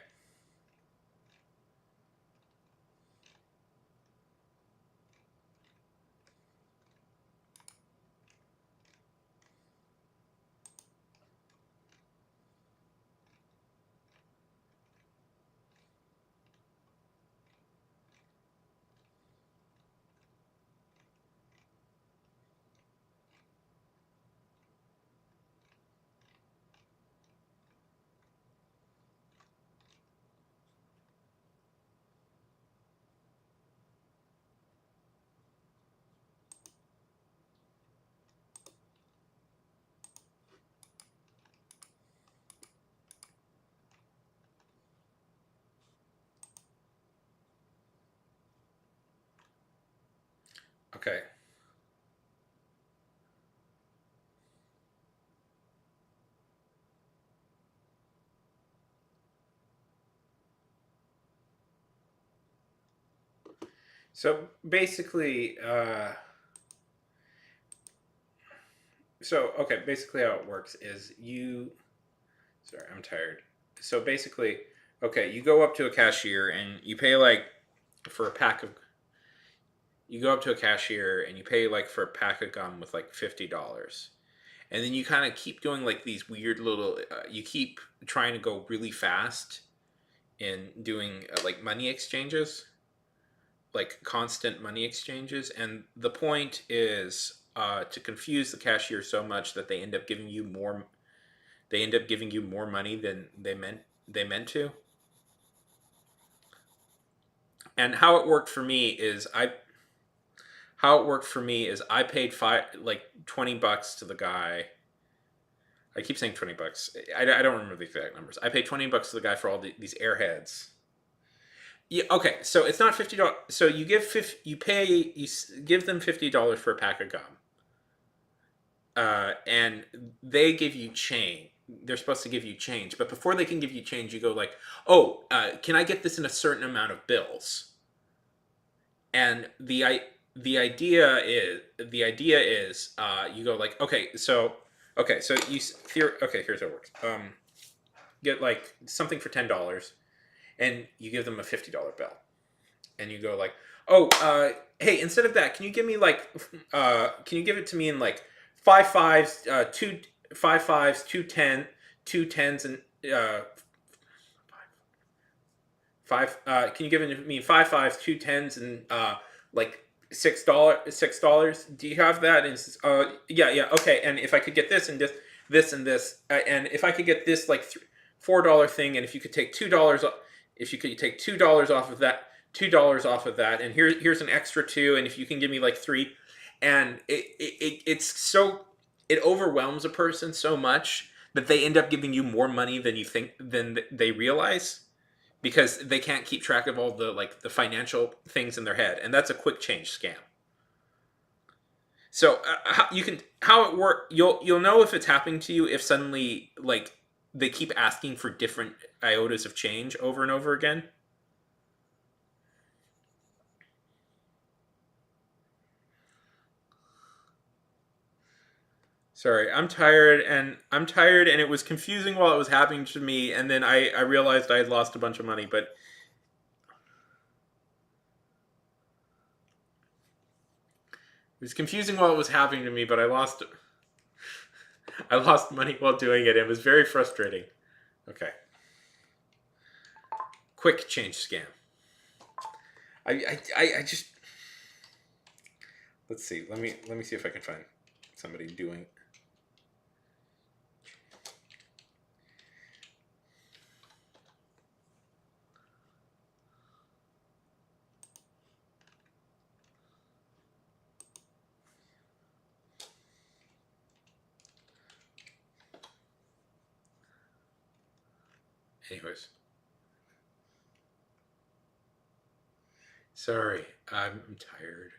Okay. So basically, basically how it works is you. Sorry, I'm tired. So basically, okay, you go up to a cashier and you pay like for a pack of. You go up to a cashier and you pay like for a pack of gum with like $50, and then you kind of keep doing like these weird little. You keep trying to go really fast in doing like money exchanges, like constant money exchanges, and the point is to confuse the cashier so much that they end up giving you more. They end up giving you more money than they meant to. And how it worked for me is I paid $20 to the guy. I keep saying $20. I don't remember the exact numbers. I paid $20 to the guy for all these airheads. Yeah. Okay. So it's not $50. So you give them $50 for a pack of gum, and they give you change. They're supposed to give you change, but before they can give you change, you go like, "Oh, can I get this in a certain amount of bills?" And the idea is you go like, okay, so here, okay, here's how it works. Get like something for $10, and you give them a $50 bill, and you go like, oh, hey, instead of that, can you give me like, can you give it to me in like five fives, two five fives, two tens, and five. Can you give it to me five fives, two tens, and like $6? Do you have that? And yeah, okay. And if I could get this and this and this, and if I could get this like $4 thing, and if you could take $2, if you could take $2 off of that, and here's an extra two, and if you can give me like three, and it overwhelms a person so much that they end up giving you more money than they realize, because they can't keep track of all the financial things in their head, and that's a quick change scam. So how it work, you'll know if it's happening to you if suddenly like they keep asking for different iotas of change over and over again. Sorry, I'm tired and it was confusing while it was happening to me, and then I realized I had lost a bunch of money, but was confusing while it was happening to me, but I lost money while doing it. It was very frustrating. Okay. Quick change scam. I just let's see. Let me see if I can find somebody doing. Anyways, sorry, I'm tired.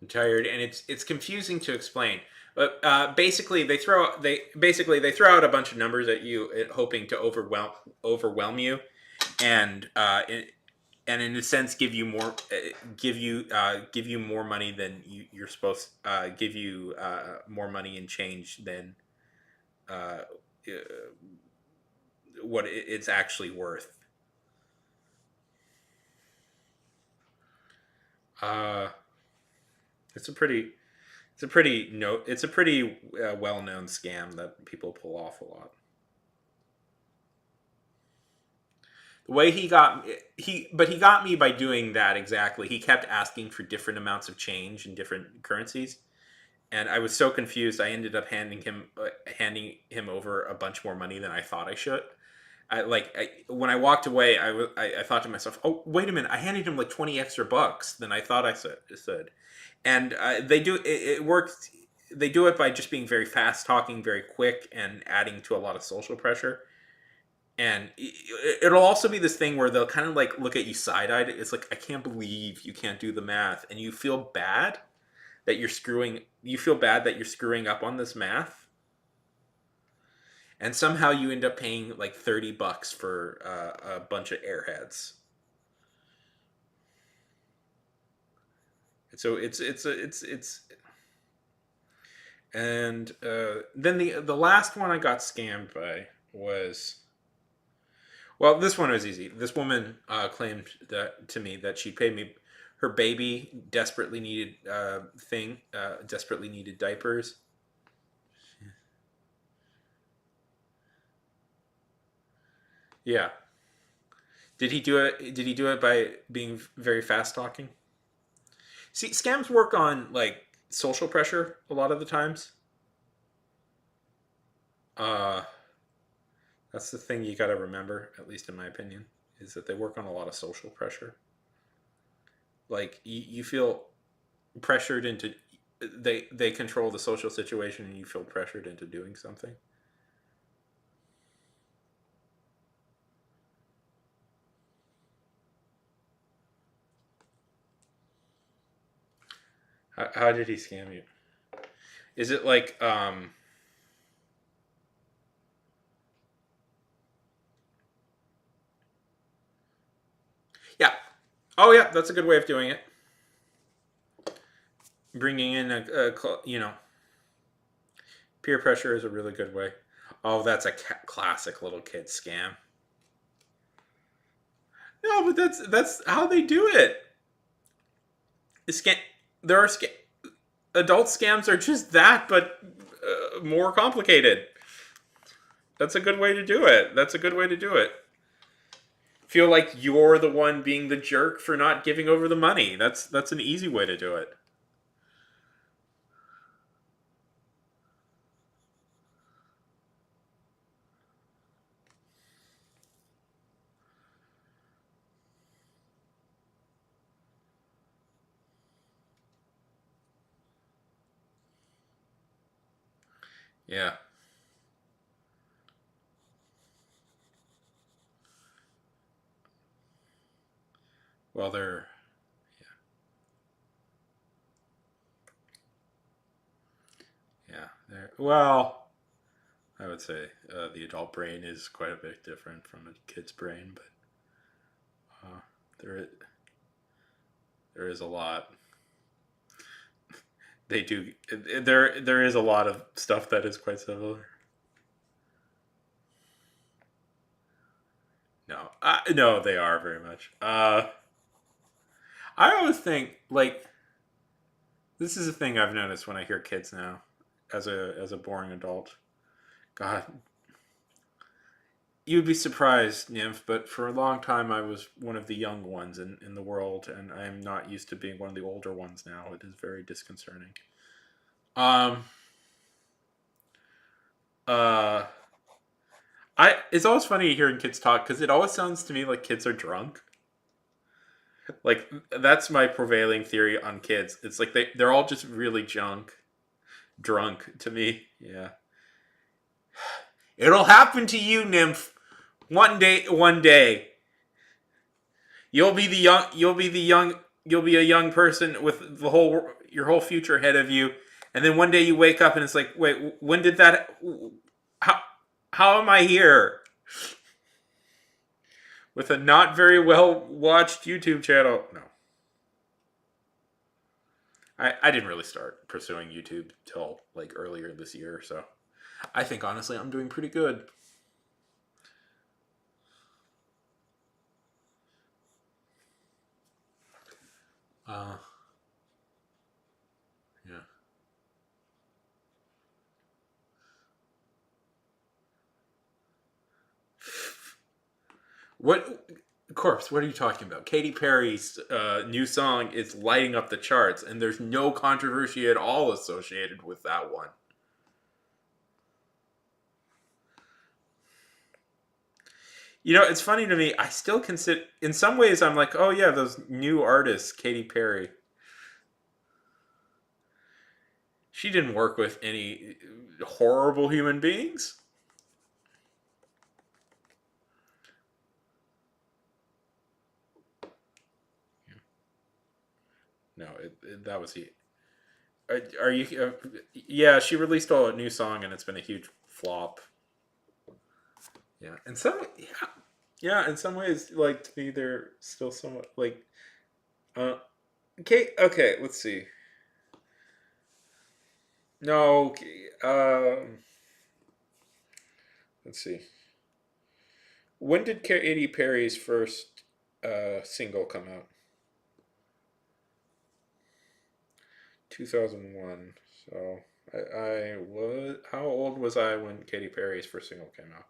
I'm tired, and it's confusing to explain. But they throw out a bunch of numbers at you, hoping to overwhelm you, and and in a sense give you more money than you're supposed give you more money in change than uh, uh, what it's actually worth. Uh, it's a pretty it's a pretty well known scam that people pull off a lot. The way he got me by doing that exactly. He kept asking for different amounts of change in different currencies, and I was so confused. I ended up handing him over a bunch more money than I thought I should. When I walked away, I thought to myself, "Oh, wait a minute! I handed him like 20 extra bucks than I thought I said." And they do it works. They do it by just being very fast talking, very quick, and adding to a lot of social pressure. And it'll also be this thing where they'll kind of like look at you side eyed. It's like, I can't believe you can't do the math, and you feel bad that you're screwing. You feel bad that you're screwing up on this math, and somehow you end up paying like $30 for a bunch of airheads. So it's and then the last one I got scammed by was, well, this one was easy. This woman claimed that to me that she paid me. Her baby desperately needed diapers. Yeah. Did he do it? Did he do it by being very fast talking? See, scams work on like social pressure a lot of the times. Uh, that's the thing you got to remember, at least in my opinion, is that they work on a lot of social pressure. Like you feel pressured into they control the social situation, and you feel pressured into doing something. How did he scam you? Is it like yeah. Oh yeah, that's a good way of doing it. Bringing in peer pressure is a really good way. Oh, that's a classic little kid scam. No, but that's how they do it. Scam. There are adult scams are just that, but more complicated. That's a good way to do it. That's a good way to do it. Feel like you're the one being the jerk for not giving over the money. That's an easy way to do it. Yeah. Well, they're yeah. They're well. I would say the adult brain is quite a bit different from a kid's brain, but uh, there there is a lot. They do there is a lot of stuff that is quite similar. No, no, they are very much. I always think like This is a thing I've noticed when I hear kids now, as a boring adult. God, you'd be surprised, Nymph, but for a long time I was one of the young ones in the world, and I am not used to being one of the older ones now. It is very disconcerting. Um, uh, it's always funny hearing kids talk because it always sounds to me like kids are drunk. Like that's my prevailing theory on kids. It's like they're all just really drunk to me. Yeah, it'll happen to you, Nymph. One day, you'll be the young. You'll be the young. You'll be a young person with your whole future ahead of you. And then one day you wake up and it's like, wait, when did that? How how am I here with a not very well watched YouTube channel? No, I didn't really start pursuing YouTube till like earlier this year. So I think honestly I'm doing pretty good. Uh, yeah. What Corpse? What are you talking about? Katy Perry's new song is lighting up the charts, and there's no controversy at all associated with that one. You know, it's funny to me. I still consider, in some ways, I'm like, oh yeah, those new artists, Katy Perry. She didn't work with any horrible human beings. No, that was he. Are you? Yeah, she released a new song, and it's been a huge flop. Yeah, in some, yeah, in some ways, like to me, they're still somewhat like. Uh, okay, okay, let's see. No, okay, let's see. When did Katy Perry's first single come out? 2001. So I was how old was I when Katy Perry's first single came out?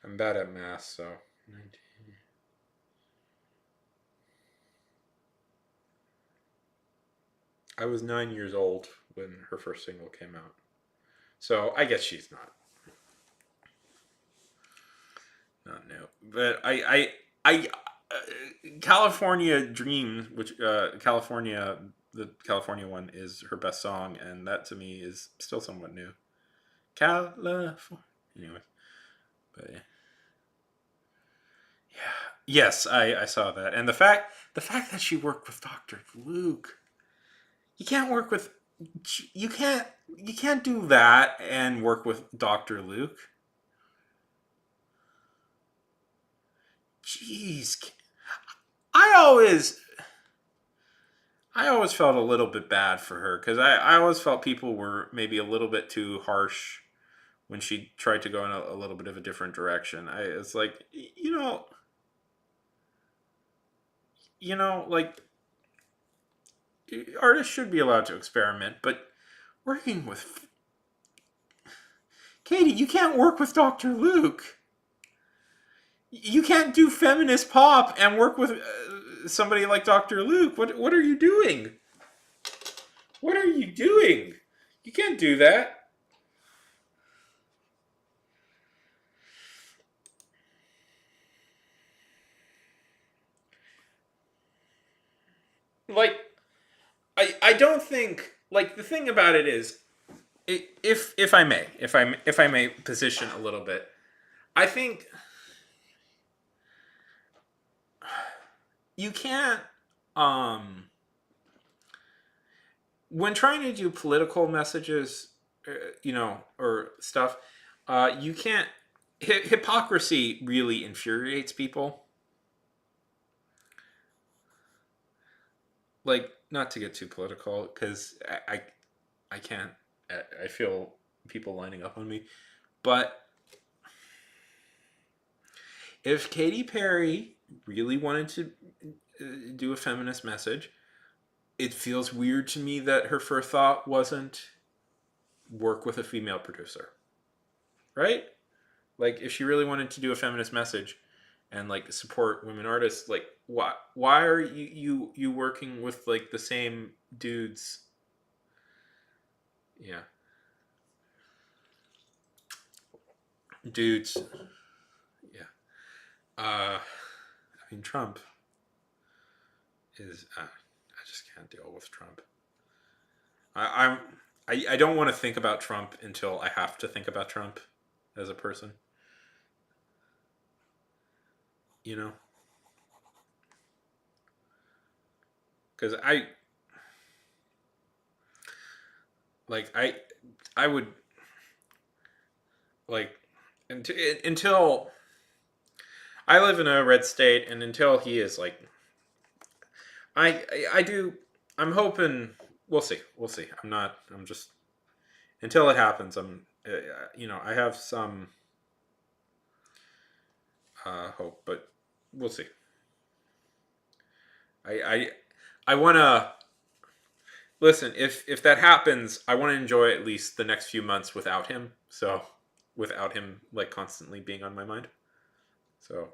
I'm bad at math, so 19. I was 9 years old when her first single came out. So I guess she's not new. But California Dream, which the California one is her best song, and that to me is still somewhat new. California, anyway. But yeah. Yeah. Yes, I saw that, and the fact that she worked with Doctor Luke, you can't work with you can't do that and work with Doctor Luke. Jeez, I always I always felt a little bit bad for her because I always felt people were maybe a little bit too harsh when she tried to go in a little bit of a different direction. It's like like artists should be allowed to experiment, but working with Katie, you can't work with Dr. Luke. You can't do feminist pop and work with somebody like Dr. Luke. What are you doing? What are you doing? You can't do that. Like I don't think like the thing about it is if I may position a little bit, I think you can't um when trying to do political messages, or stuff, you can't. Hypocrisy really infuriates people. Like, not to get too political, because I can't. I feel people lining up on me, but if Katy Perry really wanted to do a feminist message, it feels weird to me that her first thought wasn't work with a female producer, right? Like, if she really wanted to do a feminist message and like support women artists, like why are you working with like the same dudes? Yeah, dudes. Yeah. I mean, Trump is. I just can't deal with Trump. I'm. I don't want to think about Trump until I have to think about Trump as a person. You know, because like I would like until I live in a red state, and until he is like I do. I'm hoping. We'll see. We'll see. I'm not. I'm just until it happens. I have some hope, but we'll see. I I want to listen. If that happens, I want to enjoy at least the next few months without him. So without him like constantly being on my mind. So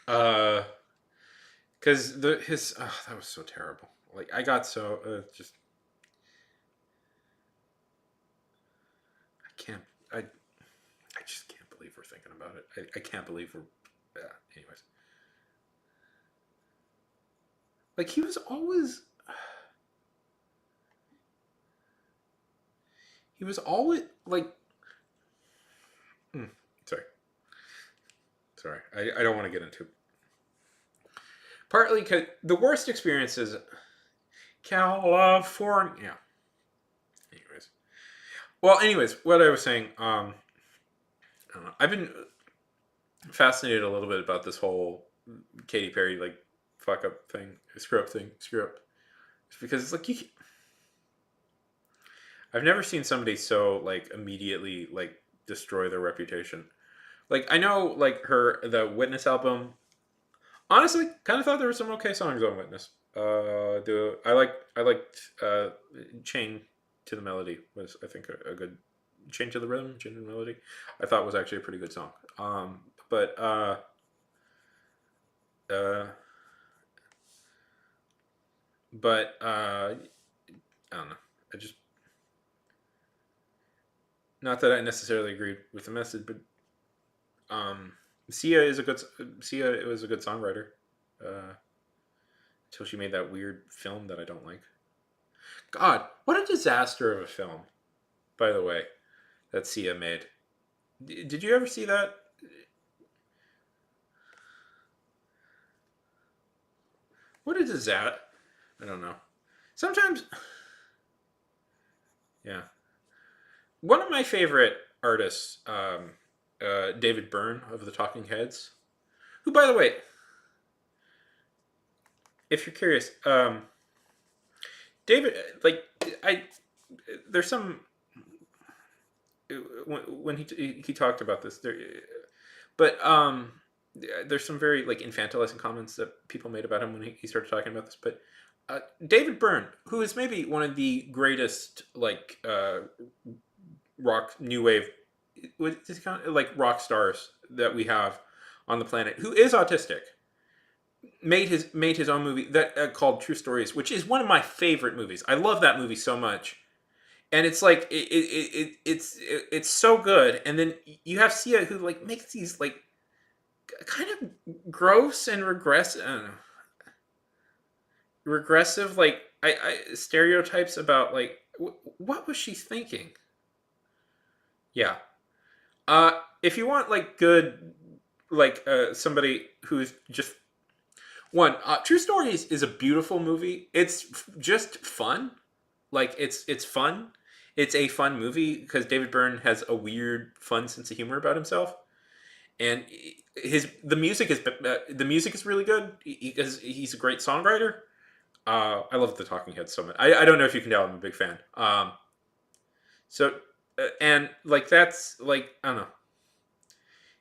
uh because the his that was so terrible. Like I got so just I can't I just can't believe we're thinking about it. I can't believe we're yeah, anyways. Like he was always like mm, sorry. Sorry. I don't want to get into partly cuz the worst experience is California. Yeah. Anyways. Well, anyways, what I was saying I don't know. I've been fascinated a little bit about this whole Katy Perry like fuck up thing, screw up. It's because it's like I've never seen somebody so like immediately like destroy their reputation. Like I know like the Witness album. Honestly, kind of thought there were some okay songs on Witness. I liked Chain to the Melody was I think a good Chain to the Rhythm, Chain to the Melody. I thought was actually a pretty good song. But uh, but I don't know. I just not that I necessarily agree with the message, but um, Sia is a good Sia was a good songwriter uh, until she made that weird film that I don't like. God, what a disaster of a film, by the way, that Sia made. Did you ever see that? What a disaster! I don't know. Sometimes, yeah. One of my favorite artists, David Byrne of the Talking Heads, who, by the way, if you're curious, David, like, I, there's some when he talked about this there, but there's some very like infantilizing comments that people made about him when he started talking about this. But David Byrne, who is maybe one of the greatest like rock new wave, like rock stars that we have on the planet, who is autistic, made his own movie that called True Stories, which is one of my favorite movies. I love that movie so much, and it's like it's so good. And then you have Sia who like makes these like kind of gross and regressive like I stereotypes about like what was she thinking? Yeah. If you want like good like somebody who's just one True Stories is a beautiful movie. It's just fun. Like it's fun. It's a fun movie because David Byrne has a weird, fun sense of humor about himself, and the music is really good because he's a great songwriter. I love the Talking Heads so much. I don't know if you can tell I'm a big fan. So and like that's like I don't know,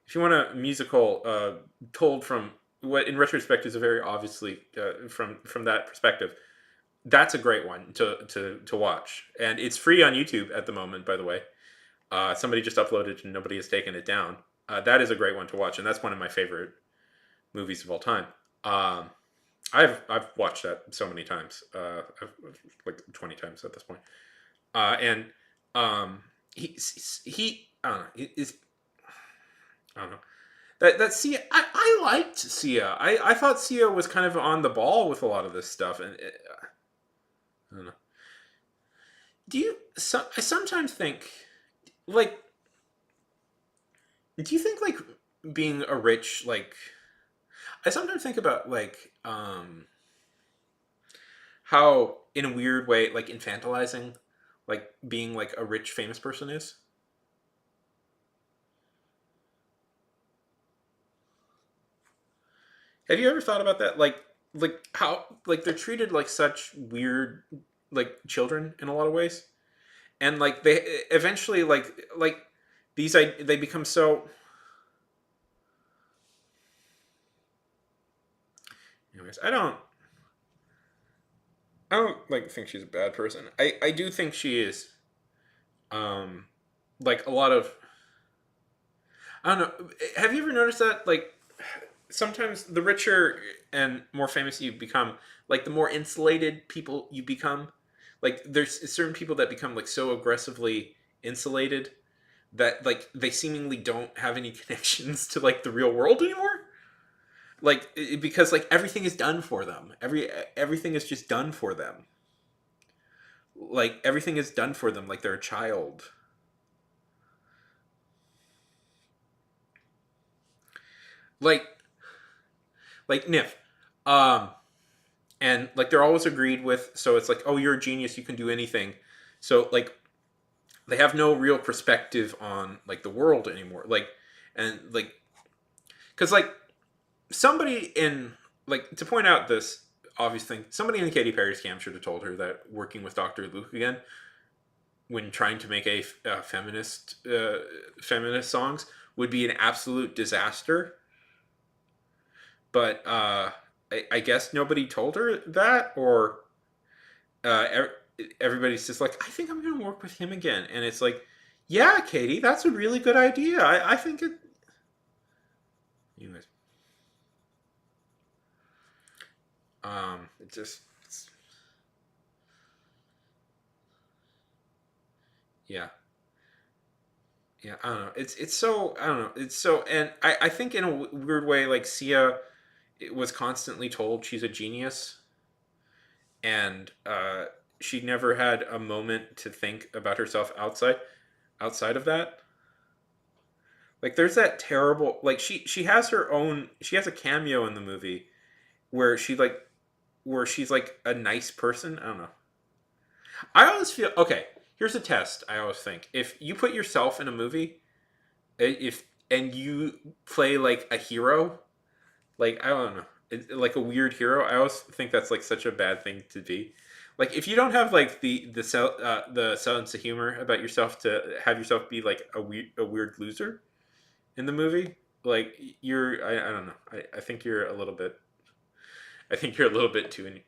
if you want a musical told from what in retrospect is a very obviously from that perspective, that's a great one to watch, and it's free on YouTube at the moment. By the way, somebody just uploaded and nobody has taken it down. That is a great one to watch, and that's one of my favorite movies of all time. Um, I've watched that so many times, like 20 times at this point. And he I don't know, is I don't know. That Sia, I liked Sia. I thought Sia was kind of on the ball with a lot of this stuff, and I don't know. I sometimes think, like, do you think like being a rich like? I sometimes think about like how in a weird way like infantilizing like being like a rich famous person is. Have you ever thought about that? Like how like they're treated like such weird like children in a lot of ways, and like they eventually like they become so. Anyways, I don't like think she's a bad person. I do think she is um like a lot of I don't know. Have you ever noticed that like sometimes the richer and more famous you become, like the more insulated people you become. Like there's certain people that become like so aggressively insulated that like they seemingly don't have any connections to like the real world anymore. Like because like everything is done for them. Everything is just done for them. Like everything is done for them like they're a child. Like Nif. Um and like they're always agreed with, so it's like, oh, you're a genius, you can do anything. So like they have no real perspective on like the world anymore, like and like because like somebody in like to point out this obvious thing, somebody in Katy Perry's camp should have told her that working with Dr. Luke again when trying to make a feminist songs would be an absolute disaster. But I guess nobody told her that, or uh, everybody's just like, I think I'm going to work with him again, and it's like, yeah, Katie, that's a really good idea. I think it. Anyways, it just yeah, yeah. I don't know. It's so I don't know. It's so, and I think in a weird way, like Sia was constantly told she's a genius, and she never had a moment to think about herself outside of that. Like there's that terrible like she has her own, she has a cameo in the movie where where she's like a nice person. I don't know. I always feel okay. Here's a test. I always think if you put yourself in a movie, if and you play like a hero, like I don't know, like a weird hero. I always think that's like such a bad thing to be. Like if you don't have like the sense of humor about yourself to have yourself be like a weird loser in the movie, like you're I don't know. I think you're a little bit. I think you're a little bit too.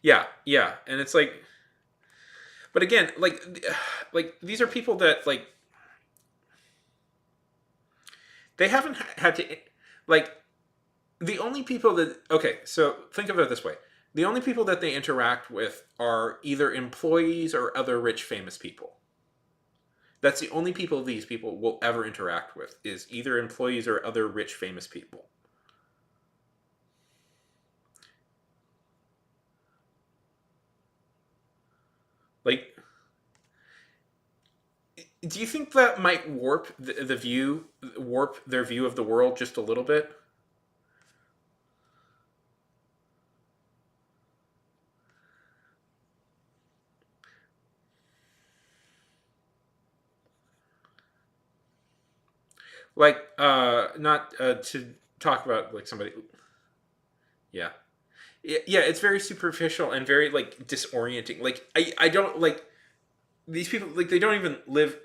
Yeah, yeah, and it's like, but again, like these are people that like they haven't had to like the only people that okay. So think of it this way: the only people that they interact with are either employees or other rich famous people. That's the only people these people will ever interact with is either employees or other rich famous people. Like, do you think that might warp their view of the world just a little bit? Like, not to talk about like somebody. Yeah, yeah, it's very superficial and very like disorienting. Like, I don't like. these people, like, they don't even live,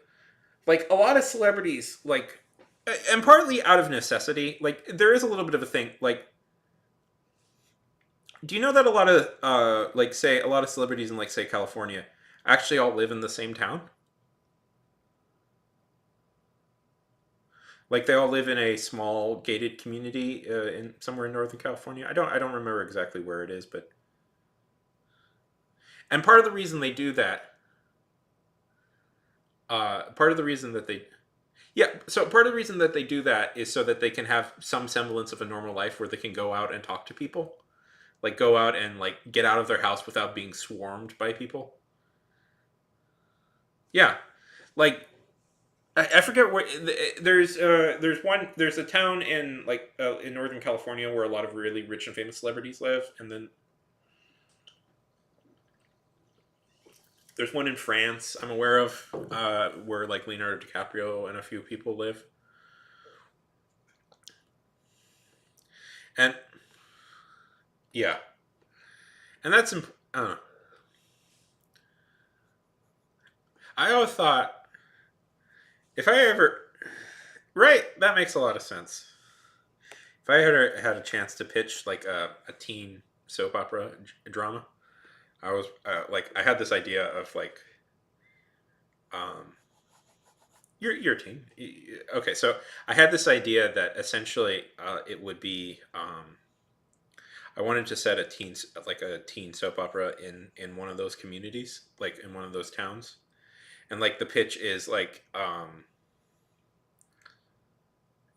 like, a lot of celebrities, like, and partly out of necessity, like, there is a little bit of a thing, like, do you know that a lot of like, say, a lot of celebrities in, like, say, California actually all live in the same town? Like, they all live in a small gated community in somewhere in Northern California. I don't remember exactly where it is, but and part of the reason they do that, part of the reason that they yeah, so part of the reason that they do that is so that they can have some semblance of a normal life where they can go out and talk to people, like go out and like get out of their house without being swarmed by people. Yeah, like I forget where there's a town in like in Northern California where a lot of really rich and famous celebrities live, and then there's one in France I'm aware of where like Leonardo DiCaprio and a few people live, and yeah, and I don't know. I always thought if I ever right, that makes a lot of sense. If I ever had a chance to pitch like a teen soap opera drama, I was like I had this idea of like um, you're a teen. Okay, so I had this idea that essentially it would be I wanted to set a like a teen soap opera in one of those communities, like in one of those towns, and like the pitch is like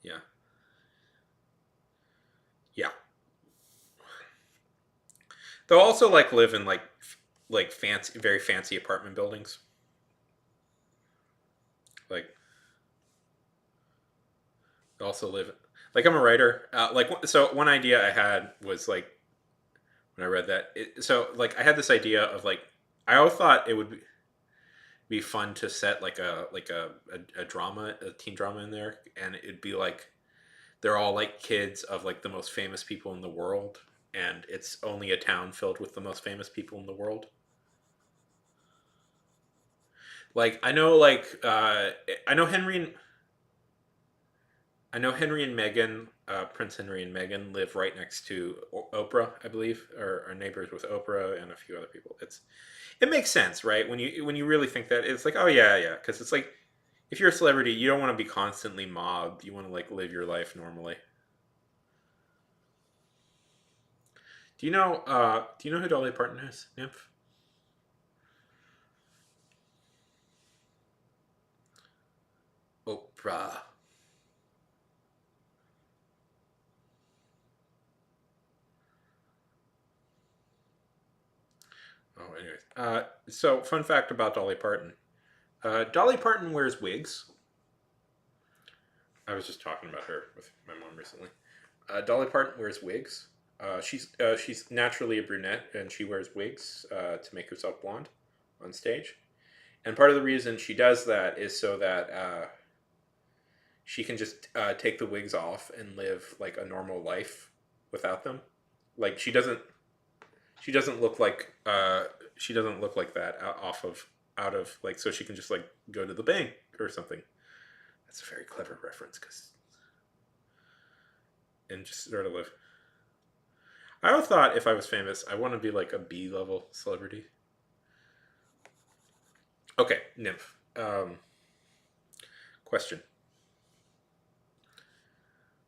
yeah, yeah. They'll also like live in like fancy, very fancy apartment buildings. Like they also live. Like I'm a writer. Like so, one idea I had was like when I read that. So like I had this idea of like I always thought it would be fun to set like a drama, a teen drama in there, and it'd be like they're all like kids of like the most famous people in the world, and it's only a town filled with the most famous people in the world. Like I know Henry and Meghan, Prince Henry and Meghan live right next to Oprah, I believe, or are neighbors with Oprah and a few other people. It makes sense, right? When you really think that, it's like, oh yeah, yeah, because it's like if you're a celebrity, you don't want to be constantly mobbed. You want to like live your life normally. Do you know who Dolly Parton is, Nymph? Oprah. Oh, anyways. So fun fact about Dolly Parton. Dolly Parton wears wigs. I was just talking about her with my mom recently. Dolly Parton wears wigs. She's naturally a brunette, and she wears wigs to make herself blonde on stage. And part of the reason she does that is so that she can just take the wigs off and live like a normal life without them. Like she doesn't look like she doesn't look like that off of out of like so she can just like go to the bank or something. That's a very clever reference because and just sort of live. I always thought if I was famous, I want to be like a B level celebrity. Okay, Nymph. Question: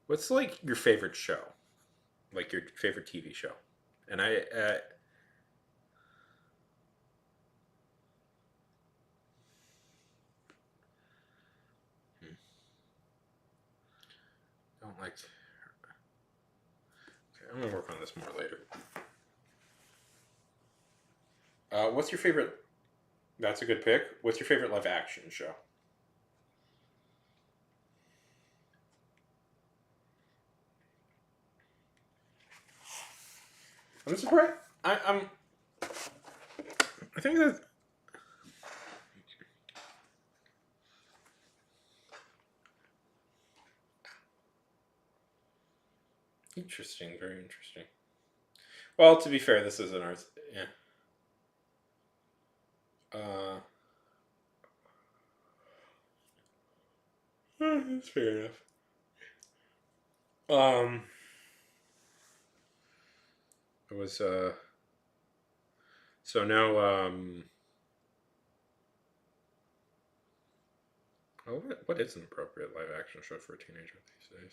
what's like your favorite show? Like your favorite TV show? And I don't like. Okay, I'm gonna work on this more later. What's your favorite? That's a good pick. What's your favorite live action show? I'm surprised. I think that's interesting. Very interesting. Well, to be fair, this is an art. Yeah. Uh, That's fair enough. Um, it was so now oh, what is an appropriate live action show for a teenager these days?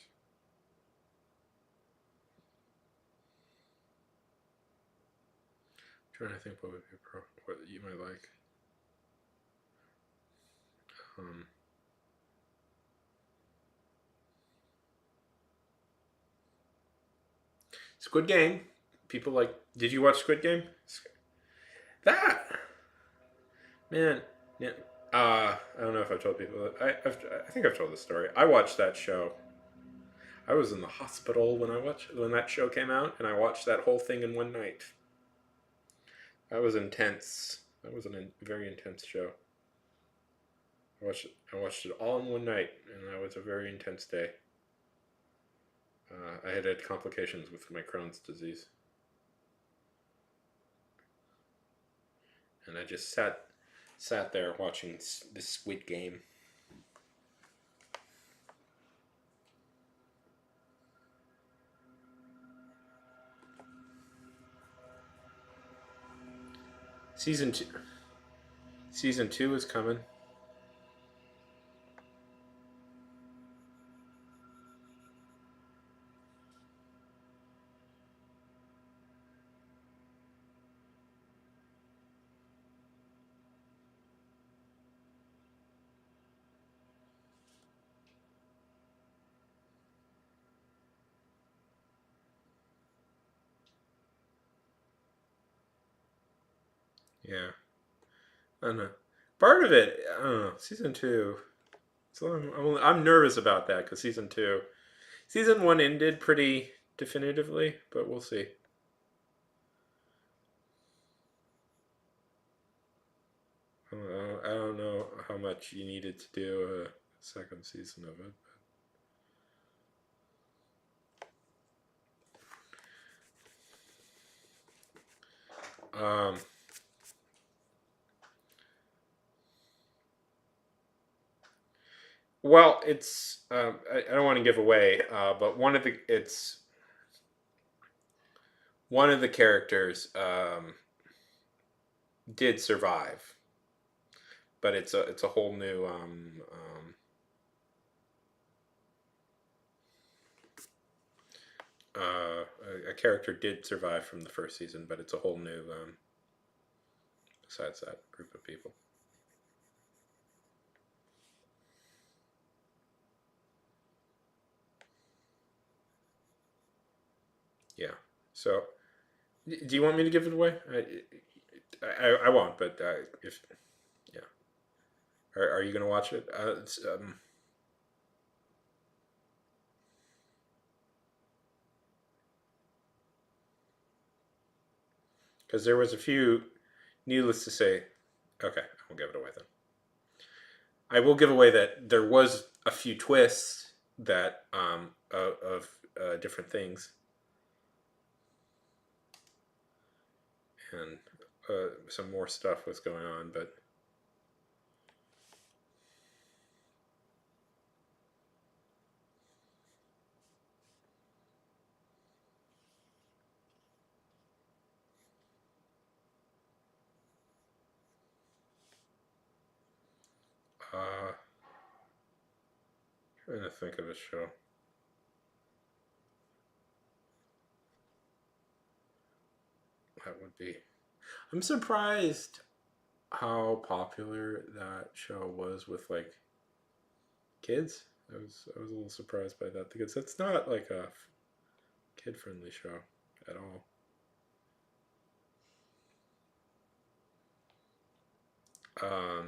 I'm trying to think what would be what you might like. Um, Squid Game. People like. Did you watch Squid Game? That man. Yeah. I don't know if I've told people that. I think I've told this story. I watched that show. I was in the hospital when that show came out, and I watched that whole thing in one night. That was intense. That was a very intense show. I watched it all in one night, and that was a very intense day. I had complications with my Crohn's disease, and I just sat there watching this Squid Game. Season two. Season two is coming. Yeah, I don't know. Part of it, I don't know. Season two. So I'm nervous about that because season one ended pretty definitively, but we'll see. I don't know how much you needed to do a second season of it. Well, it's I don't want to give away, but one of the characters did survive, but it's a whole new a character did survive from the first season, but it's a whole new besides that group of people. Yeah. So, do you want me to give it away? I won't, but if yeah, are you gonna watch it? Because there was a few. Needless to say, okay, I won't give it away then. I will give away that there was a few twists that of different things, and some more stuff was going on, but trying to think of a show. That would be. I'm surprised how popular that show was with like kids. I was a little surprised by that because it's not like a kid friendly show at all. I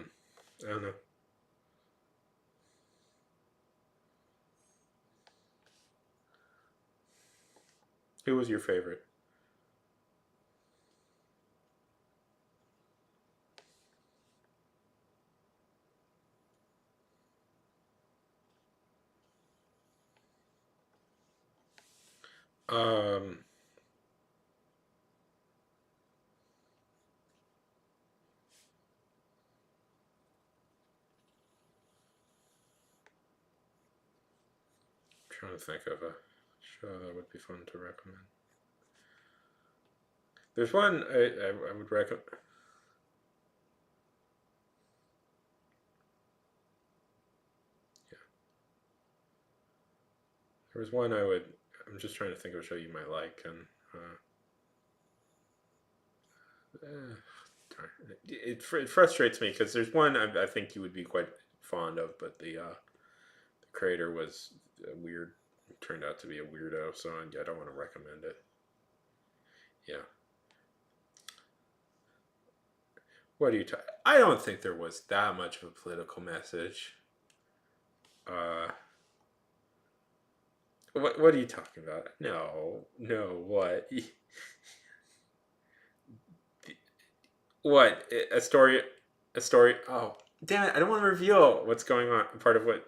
don't know. Who was your favorite? Um, trying to think of a show that would be fun to recommend. There's one I would recommend. Yeah, there was one I would. I'm just trying to think of a show you might like, and it frustrates me because there's one I think you would be quite fond of, but the creator was weird. Turned out to be a weirdo, so I don't want to recommend it. Yeah. What do you talk? I don't think there was that much of a political message. Uh, what are you talking about? No, no, what? What a story, a story. Oh, damn it! I don't want to reveal what's going on. Part of what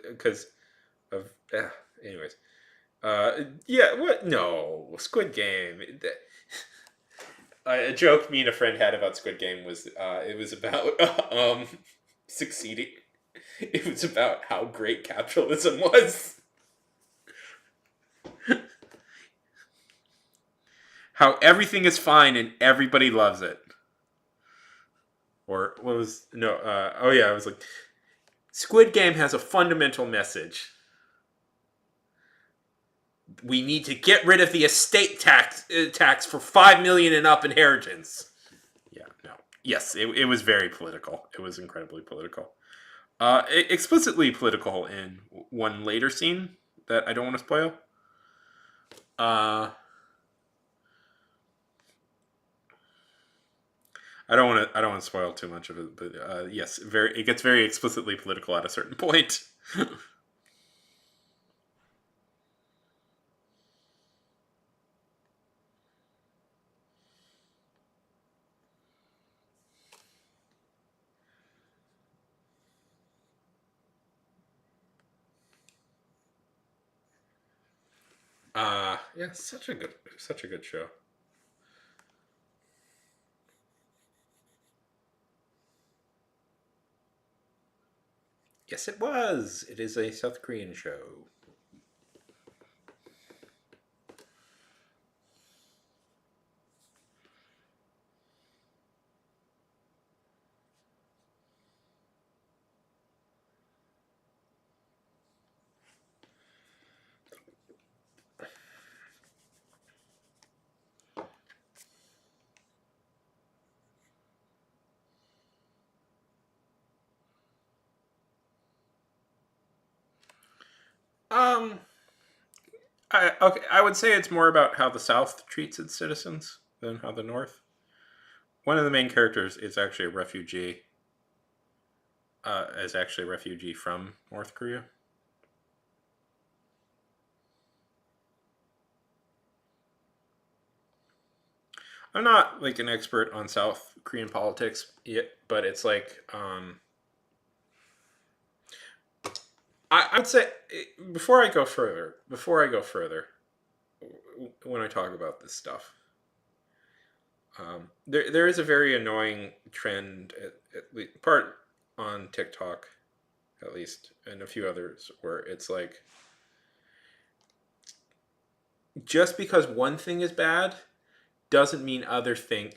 because of anyways. Yeah. What? No, Squid Game. A joke me and a friend had about Squid Game was it was about succeeding. It was about how great capitalism was. How everything is fine and everybody loves it. Or what was no? Oh yeah, I was like, Squid Game has a fundamental message. We need to get rid of the estate tax for 5 million and up inheritance. Yeah, no, yes, it was very political. It was incredibly political. Explicitly political in one later scene that I don't want to spoil. Uh, I don't want to. I don't want to spoil too much of it, but yes, very. It gets very explicitly political at a certain point. Yeah, such a good show. Yes, it was. It is a South Korean show. Um, okay, I would say it's more about how the South treats its citizens than how the North. One of the main characters is actually a refugee. Is actually a refugee from North Korea. I'm not like an expert on South Korean politics yet, but it's like I would say before I go further, when I talk about this stuff, there is a very annoying trend at least part on TikTok, at least, and a few others, where it's like just because one thing is bad doesn't mean other thing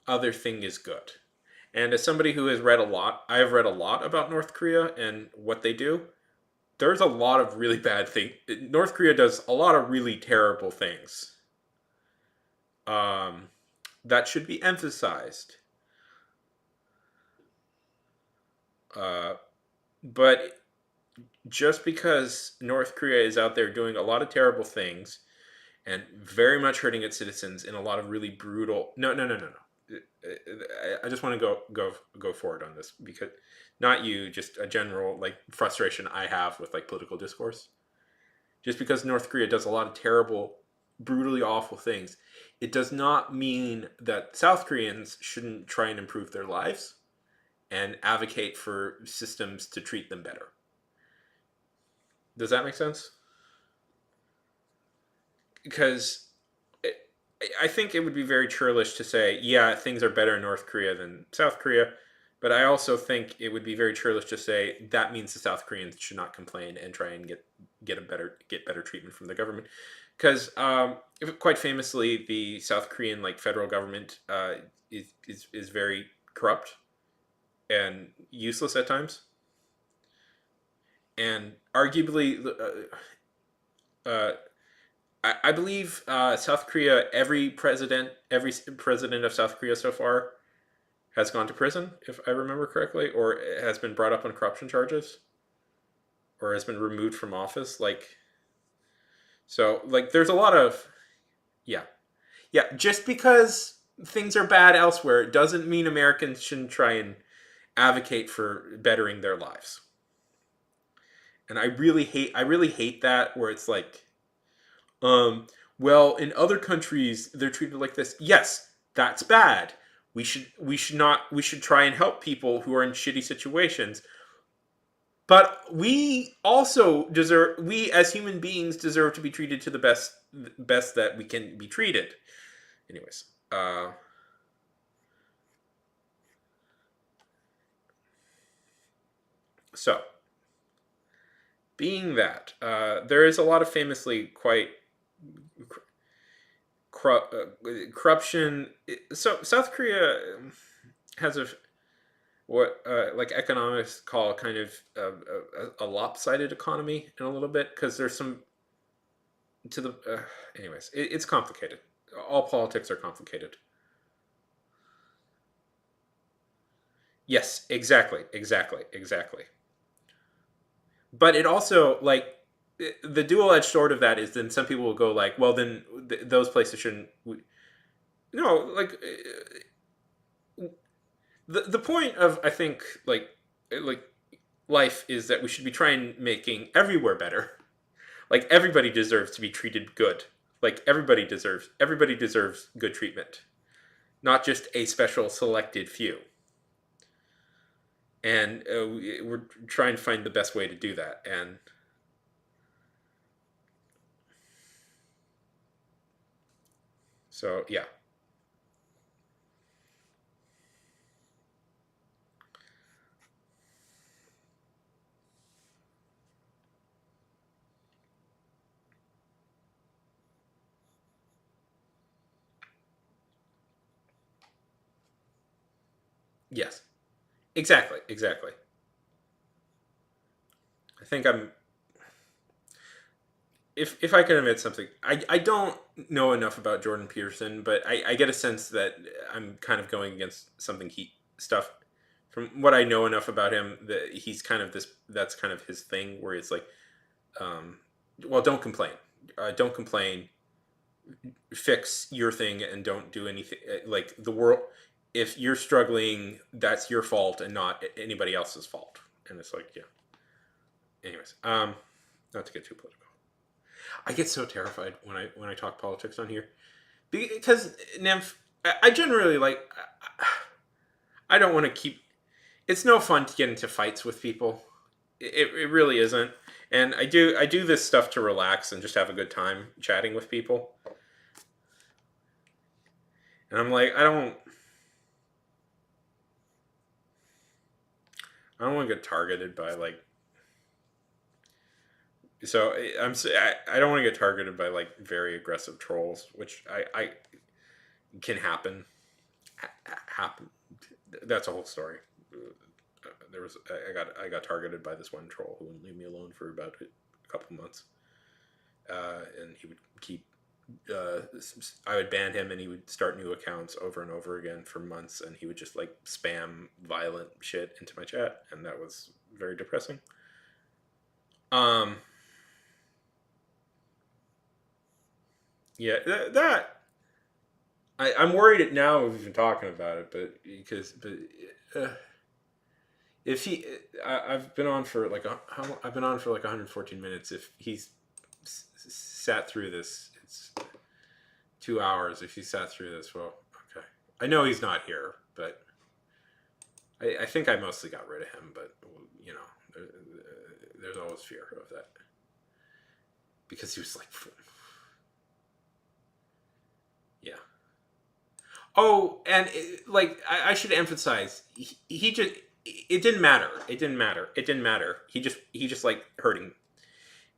is good. And as somebody who has read a lot, I have read a lot about North Korea and what they do. There's a lot of really bad things. North Korea does a lot of really terrible things. Um, that should be emphasized. Uh, but just because North Korea is out there doing a lot of terrible things and very much hurting its citizens in a lot of really brutal. No, no, no, no, no. I just want to go forward on this because not you, just a general like frustration I have with like political discourse. Just because North Korea does a lot of terrible, brutally awful things, it does not mean that South Koreans shouldn't try and improve their lives and advocate for systems to treat them better. Does that make sense? Because I think it would be very churlish to say, yeah, things are better in North Korea than South Korea, But I also think it would be very churlish to say that means the South Koreans should not complain and try and get better treatment from the government, because quite famously, the South Korean like federal government is very corrupt and useless at times, and arguably, uh, I believe South Korea. Every president of South Korea so far has gone to prison, if I remember correctly, or has been brought up on corruption charges, or has been removed from office. Like, there's a lot of, yeah, yeah. Just because things are bad elsewhere doesn't mean Americans shouldn't try and advocate for bettering their lives. And I really hate that where it's like, um, well, in other countries they're treated like this. Yes, that's bad. We should try and help people who are in shitty situations. But we as human beings deserve to be treated to the best that we can be treated. Anyways, so being that there is a lot of famously quite corruption. So South Korea has what like economists call kind of a lopsided economy in a little bit, because there's some to the anyways, it's complicated. All politics are complicated. Yes, exactly. But it also like the dual edged sword of that is then some people will go like, well, then those places shouldn't. No, like the point of I think like life is that we should be trying making everywhere better. Like everybody deserves to be treated good. Like everybody deserves good treatment, not just a special selected few. And we're trying to find the best way to do that. And so yeah, yes, exactly. I think I'm if I can admit something, I don't know enough about Jordan Peterson, but I get a sense that I'm kind of going against something he stuff from what I know enough about him, that he's kind of this that's kind of his thing where it's like, um, well, don't complain, fix your thing and don't do anything like the world. If you're struggling, that's your fault and not anybody else's fault. And it's like, yeah. Anyways, not to get too political. I get so terrified when I talk politics on here because Nymph, I generally like. I don't want to keep. It's no fun to get into fights with people. It really isn't. And I do this stuff to relax and just have a good time chatting with people. And I'm like, I don't want to get targeted by like. So I don't want to get targeted by like very aggressive trolls, which I can happen. That's a whole story. There was I got targeted by this one troll who wouldn't leave me alone for about a couple months, and he would keep. I would ban him, and he would start new accounts over and over again for months, and he would just like spam violent shit into my chat, and that was very depressing. Um, yeah, I'm worried it now. We've been talking about it, uh, if he, I've been on for like I've been on for like 114 minutes. If he's sat through this, it's 2 hours. If he sat through this, well, okay. I know he's not here, but I think I mostly got rid of him. But you know, there's always fear of that because he was like, yeah. Oh, and I should emphasize, he just it didn't matter. It didn't matter. It didn't matter. He just like hurting.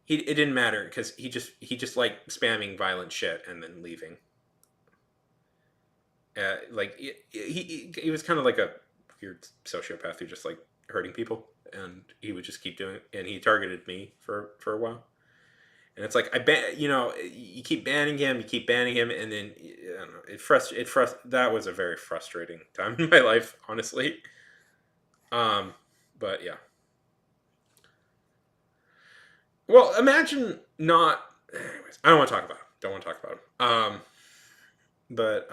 It didn't matter because he just like spamming violent shit and then leaving. He was kind of like a weird sociopath who just like hurting people, and he would just keep doing it. And he targeted me for a while. And it's like I ban, you keep banning him, and then I don't know, that was a very frustrating time in my life, honestly. Um, but yeah. Well, imagine not. Anyways, I don't want to talk about it. Don't want to talk about it. But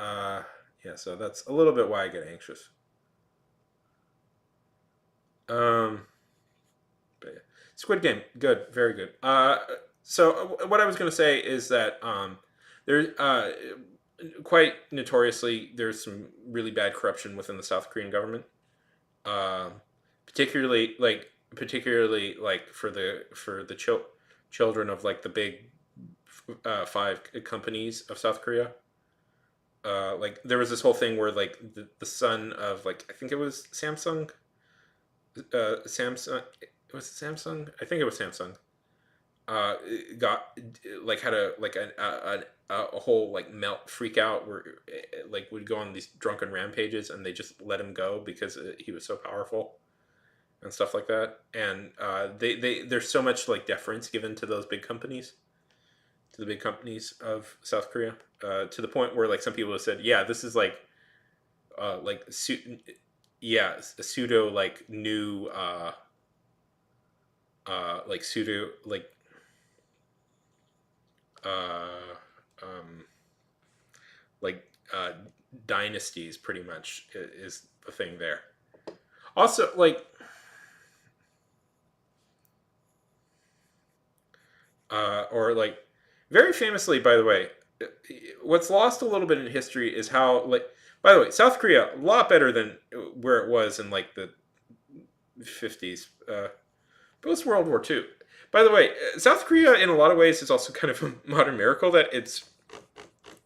yeah, so that's a little bit why I get anxious. Um, but yeah. Squid Game, good, very good. So what I was going to say is that there, quite notoriously, there's some really bad corruption within the South Korean government. Um, particularly like for the children of like the big five companies of South Korea. Like there was this whole thing where like the son of like I think it was Samsung, was it Samsung? I think it was Samsung. Uh, got like had a whole like melt freak out where like would go on these drunken rampages and they just let him go because he was so powerful and stuff like that. And there's so much like deference given to those big companies, to the big companies of South Korea, to the point where like some people have said, yeah, this is like yeah, a pseudo like new like pseudo like uh um like dynasties pretty much is the thing there. Also, like or like very famously, by the way, what's lost a little bit in history is how like by the way, South Korea a lot better than where it was in like the 50s, post World War II. By the way, South Korea in a lot of ways is also kind of a modern miracle that it's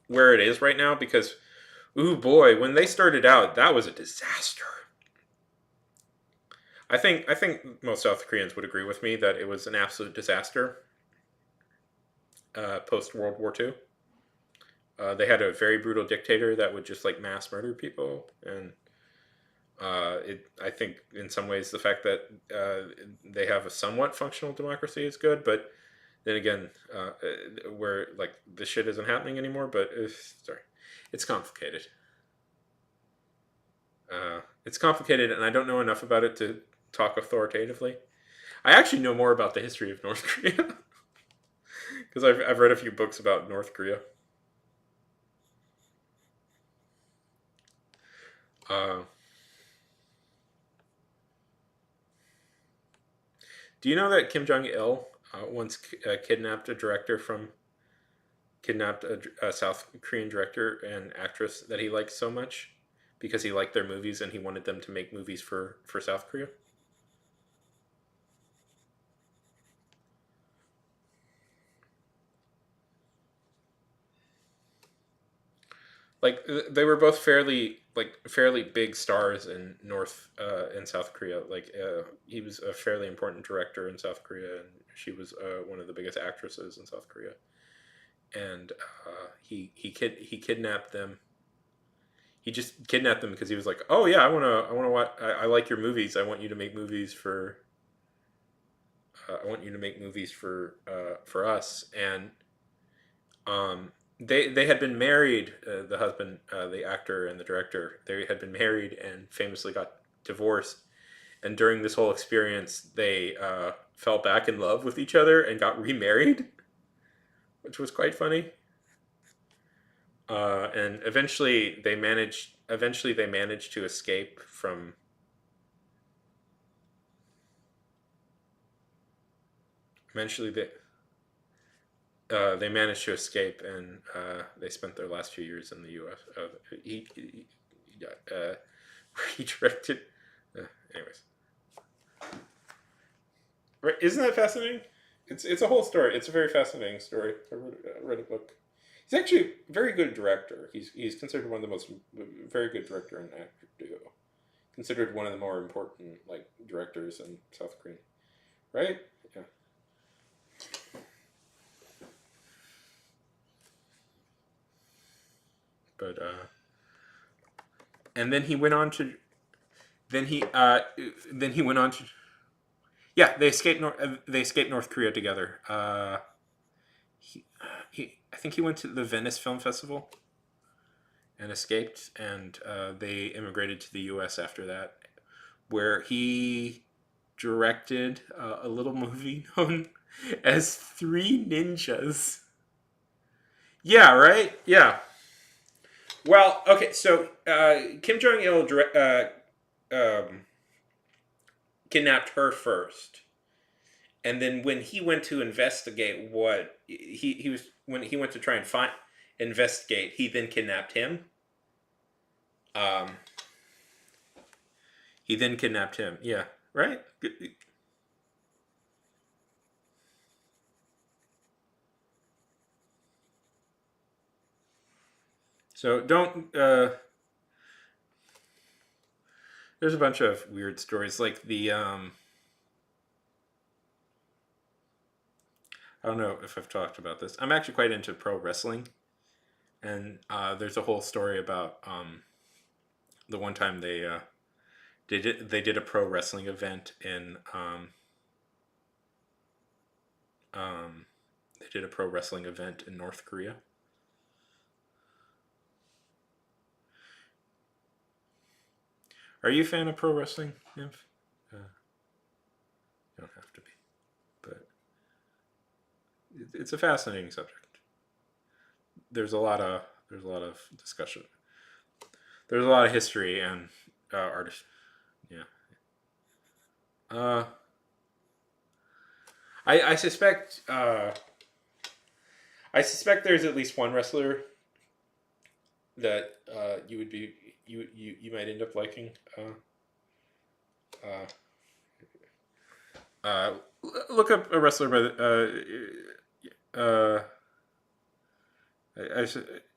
where it is right now because, ooh boy, when they started out, that was a disaster. I think most South Koreans would agree with me that it was an absolute disaster post World War II. They had a very brutal dictator that would just like mass murder people, and I think in some ways the fact that they have a somewhat functional democracy is good, but then again, where like this shit isn't happening anymore. But sorry, it's complicated. It's complicated, and I don't know enough about it to talk authoritatively. I actually know more about the history of North Korea because I've read a few books about North Korea. Uh, do you know that Kim Jong Il once kidnapped a South Korean director and actress that he liked so much because he liked their movies and he wanted them to make movies for South Korea? Like they were both fairly big stars in North and South Korea. Like he was a fairly important director in South Korea, and she was one of the biggest actresses in South Korea. And he kidnapped them. He just kidnapped them because he was like, oh yeah, I want to watch. I like your movies. I want you to make movies for us. And they had been married. The husband, the actor, and the director, they had been married and famously got divorced. And during this whole experience, they fell back in love with each other and got remarried, which was quite funny. And eventually they managed to escape from. Eventually they managed to escape, and they spent their last few years in the U.S. He he directed. Anyways, right? Isn't that fascinating? It's a whole story. It's a very fascinating story. I read a book. He's actually a very good director. He's considered one of the most very good director and actor duo. Considered one of the more important like directors in South Korea, right? Yeah. But and then he went on to then he went on to yeah they escaped North Korea together. He I think he went to the Venice Film Festival and escaped, and they immigrated to the U.S. after that, where he directed a little movie known as Three Ninjas. Yeah, right. Yeah. Well, okay. So Kim Jong Il um, kidnapped her first, and then when he went to investigate what he was when he went to try and find investigate, he then kidnapped him. Um, he then kidnapped him. Yeah, right. So don't. There's a bunch of weird stories like the. I don't know if I've talked about this. I'm actually quite into pro wrestling, and there's a whole story about the one time they did a pro wrestling event in they did a pro wrestling event in North Korea. Are you a fan of pro wrestling, Nymph? You don't have to be, but it's a fascinating subject. There's a lot of discussion. There's a lot of history and artists. Yeah. Uh, I suspect I suspect there's at least one wrestler that you would be you might end up liking. Uh, uh, Look up a wrestler by I,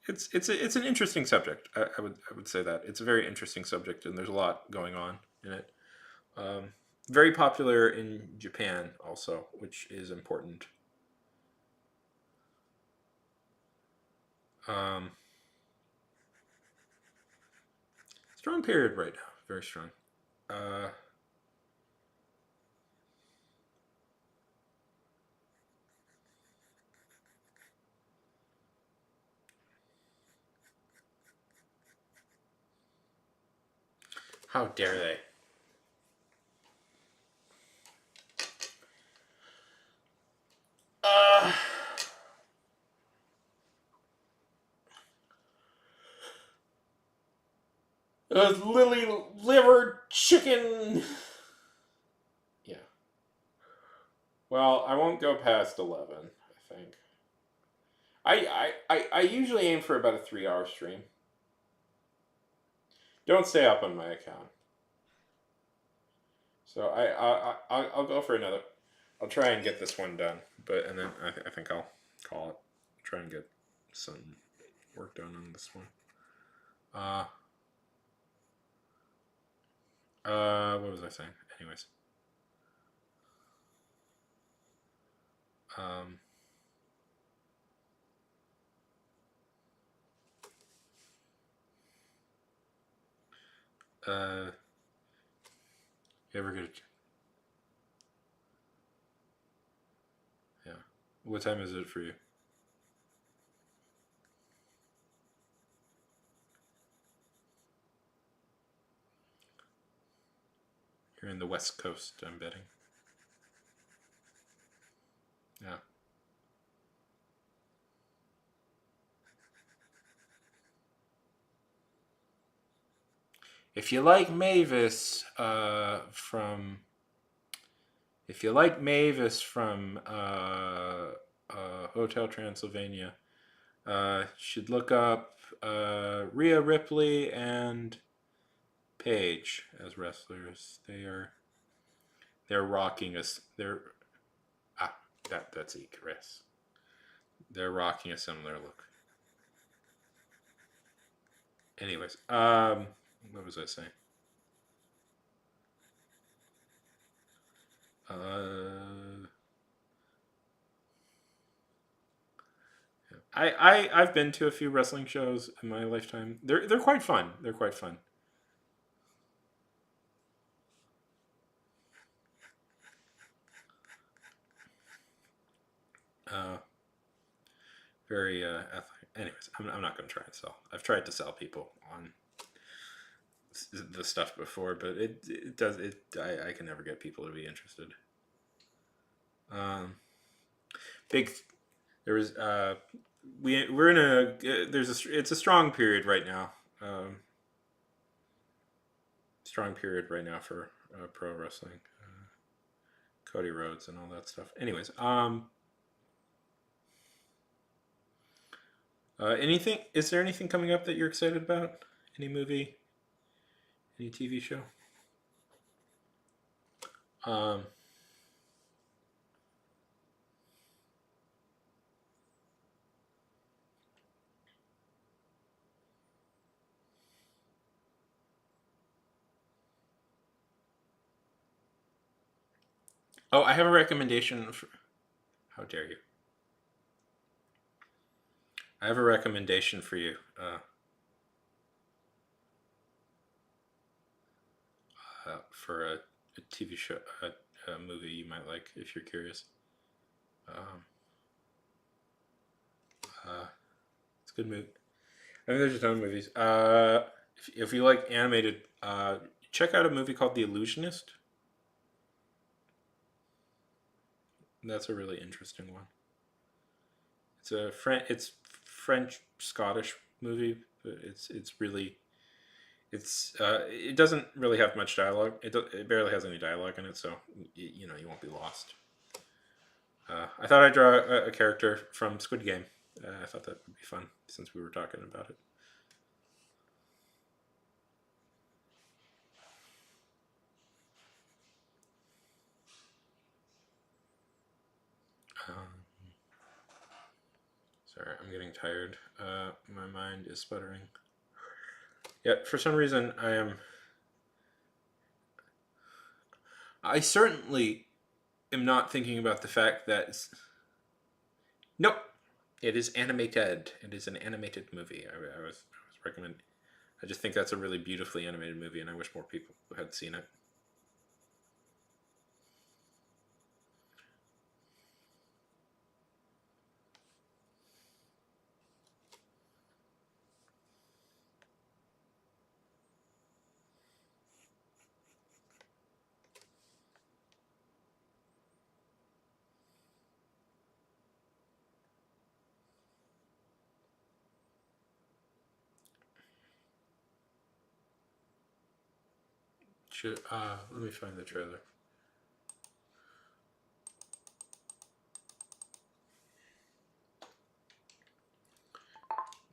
it's an interesting subject. I would say that it's a very interesting subject, and there's a lot going on in it. Um, Very popular in Japan also, which is important. Um, Strong period right now, very strong. Uh, how dare they? Uh, Lily liver chicken. Yeah. Well, I won't go past 11. I think. I usually aim for about a 3 hour stream. Don't stay up on my account. So I'll go for another. I'll try and get this one done, but and then I think I'll call it. Try and get some work done on this one. Uh, what was I saying? Anyways, um, uh, you ever get? Yeah. What time is it for you? You're in the West Coast, I'm betting. Yeah. If you like Mavis from if you like Mavis from Hotel Transylvania, should look up Rhea Ripley and Paige as wrestlers. They're rocking us. They're ah that's Icarus. They're rocking a similar look. Anyways, what was I saying? Uh, I've been to a few wrestling shows in my lifetime. They're quite fun. They're quite fun. Uh, very athletic. Anyways, I'm not going to try and sell. I've tried to sell people on the stuff before, but it does it. I can never get people to be interested. Um, big. There was we're in a there's a it's a strong period right now. Strong period right now for pro wrestling. Cody Rhodes and all that stuff. Anyways, anything? Is there anything coming up that you're excited about? Any movie? Any TV show? Um, oh, I have a recommendation. For, how dare you? I have a recommendation for you. For a TV show, a movie you might like if you're curious. Um, it's a good movie. I mean, there's a ton of movies. If you like animated, check out a movie called The Illusionist. That's a really interesting one. It's French Scottish movie, but it's really it doesn't really have much dialogue. It barely has any dialogue in it, so you know you won't be lost. I thought I'd draw a character from Squid Game. I thought that would be fun since we were talking about it. Um, Sorry, I'm getting tired. My mind is sputtering. Yet for some reason I am. I certainly am not thinking about the fact that nope, it is animated. It is an animated movie. I was recommend. I just think that's a really beautifully animated movie, and I wish more people had seen it. Let me find the trailer.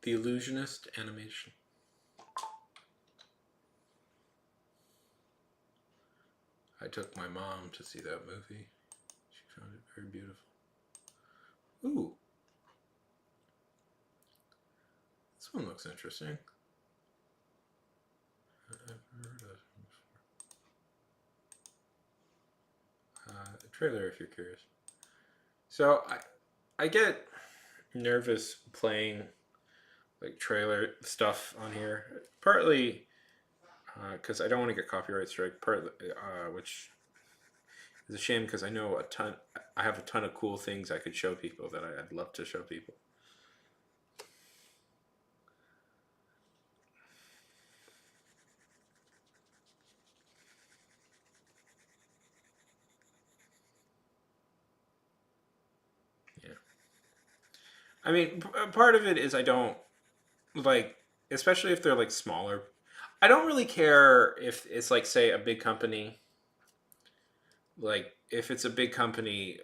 The Illusionist animation. I took my mom to see that movie. She found it very beautiful. Ooh, this one looks interesting. I've heard of it before. The trailer, if you're curious. So I get nervous playing like trailer stuff on here, partly because I don't want to get copyright strike. Partly, which is a shame because I know a ton. I have a ton of cool things I could show people that I'd love to show people. Yeah, I mean, part of it is I don't like, especially if they're like smaller. I don't really care if it's like, say, a big company. Like, if it's a big company,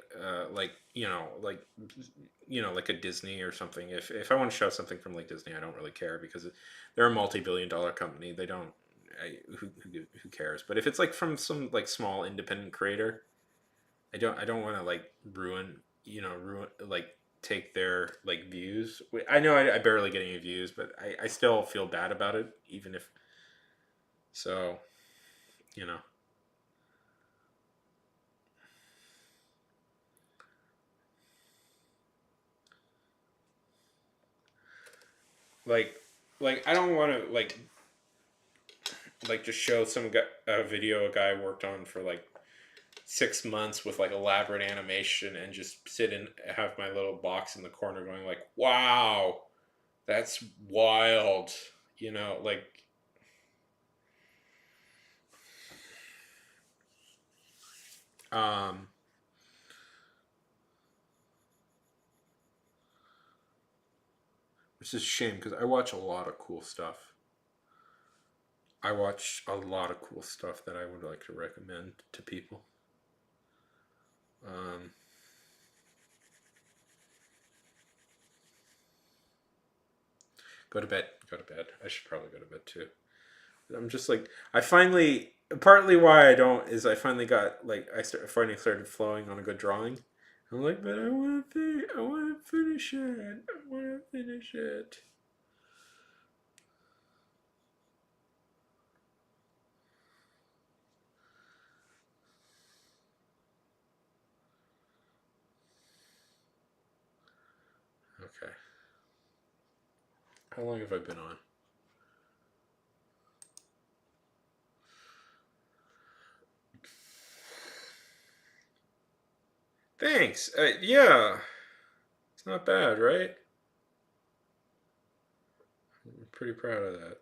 like like a Disney or something. If I want to show something from like Disney, I don't really care because they're a multi-billion-dollar company. They don't. Who cares? But if it's like from some like small independent creator, I don't want to like ruin like take their like views. I know I barely get any views, but I still feel bad about it, even if so, you know. Like like I don't want to like just show some guy, a video a guy worked on for like 6 months with like elaborate animation and just sit and have my little box in the corner going like, wow, that's wild, you know, like um which is a shame because I watch a lot of cool stuff. I watch a lot of cool stuff that I would like to recommend to people. um Go to bed, go to bed. I should probably go to bed too. I'm just like, I finally, partly why I don't is I finally got like finally started flowing on a good drawing. I'm like, but I want to finish it. I want to finish it. Okay. How long have I been on? Thanks. Yeah, it's not bad, right? I'm pretty proud of that.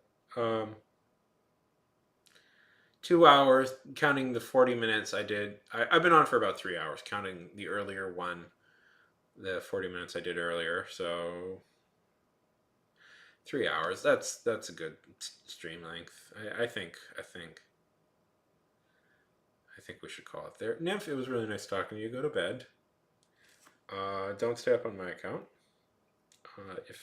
2 hours, counting the 40 minutes I did. I've been on for about 3 hours, counting the earlier one, the 40 minutes I did earlier. So 3 hours. That's a good stream length. I think we should call it there. Nymph, it was really nice talking to you. Go to bed. Don't stay up on my account. If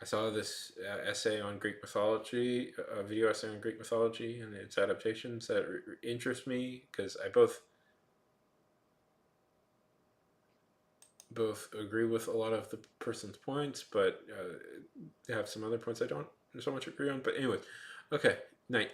I saw this essay on Greek mythology, a video essay on Greek mythology and its adaptations that interest me because I both agree with a lot of the person's points, but they have some other points I don't so much agree on. But anyway, okay, night.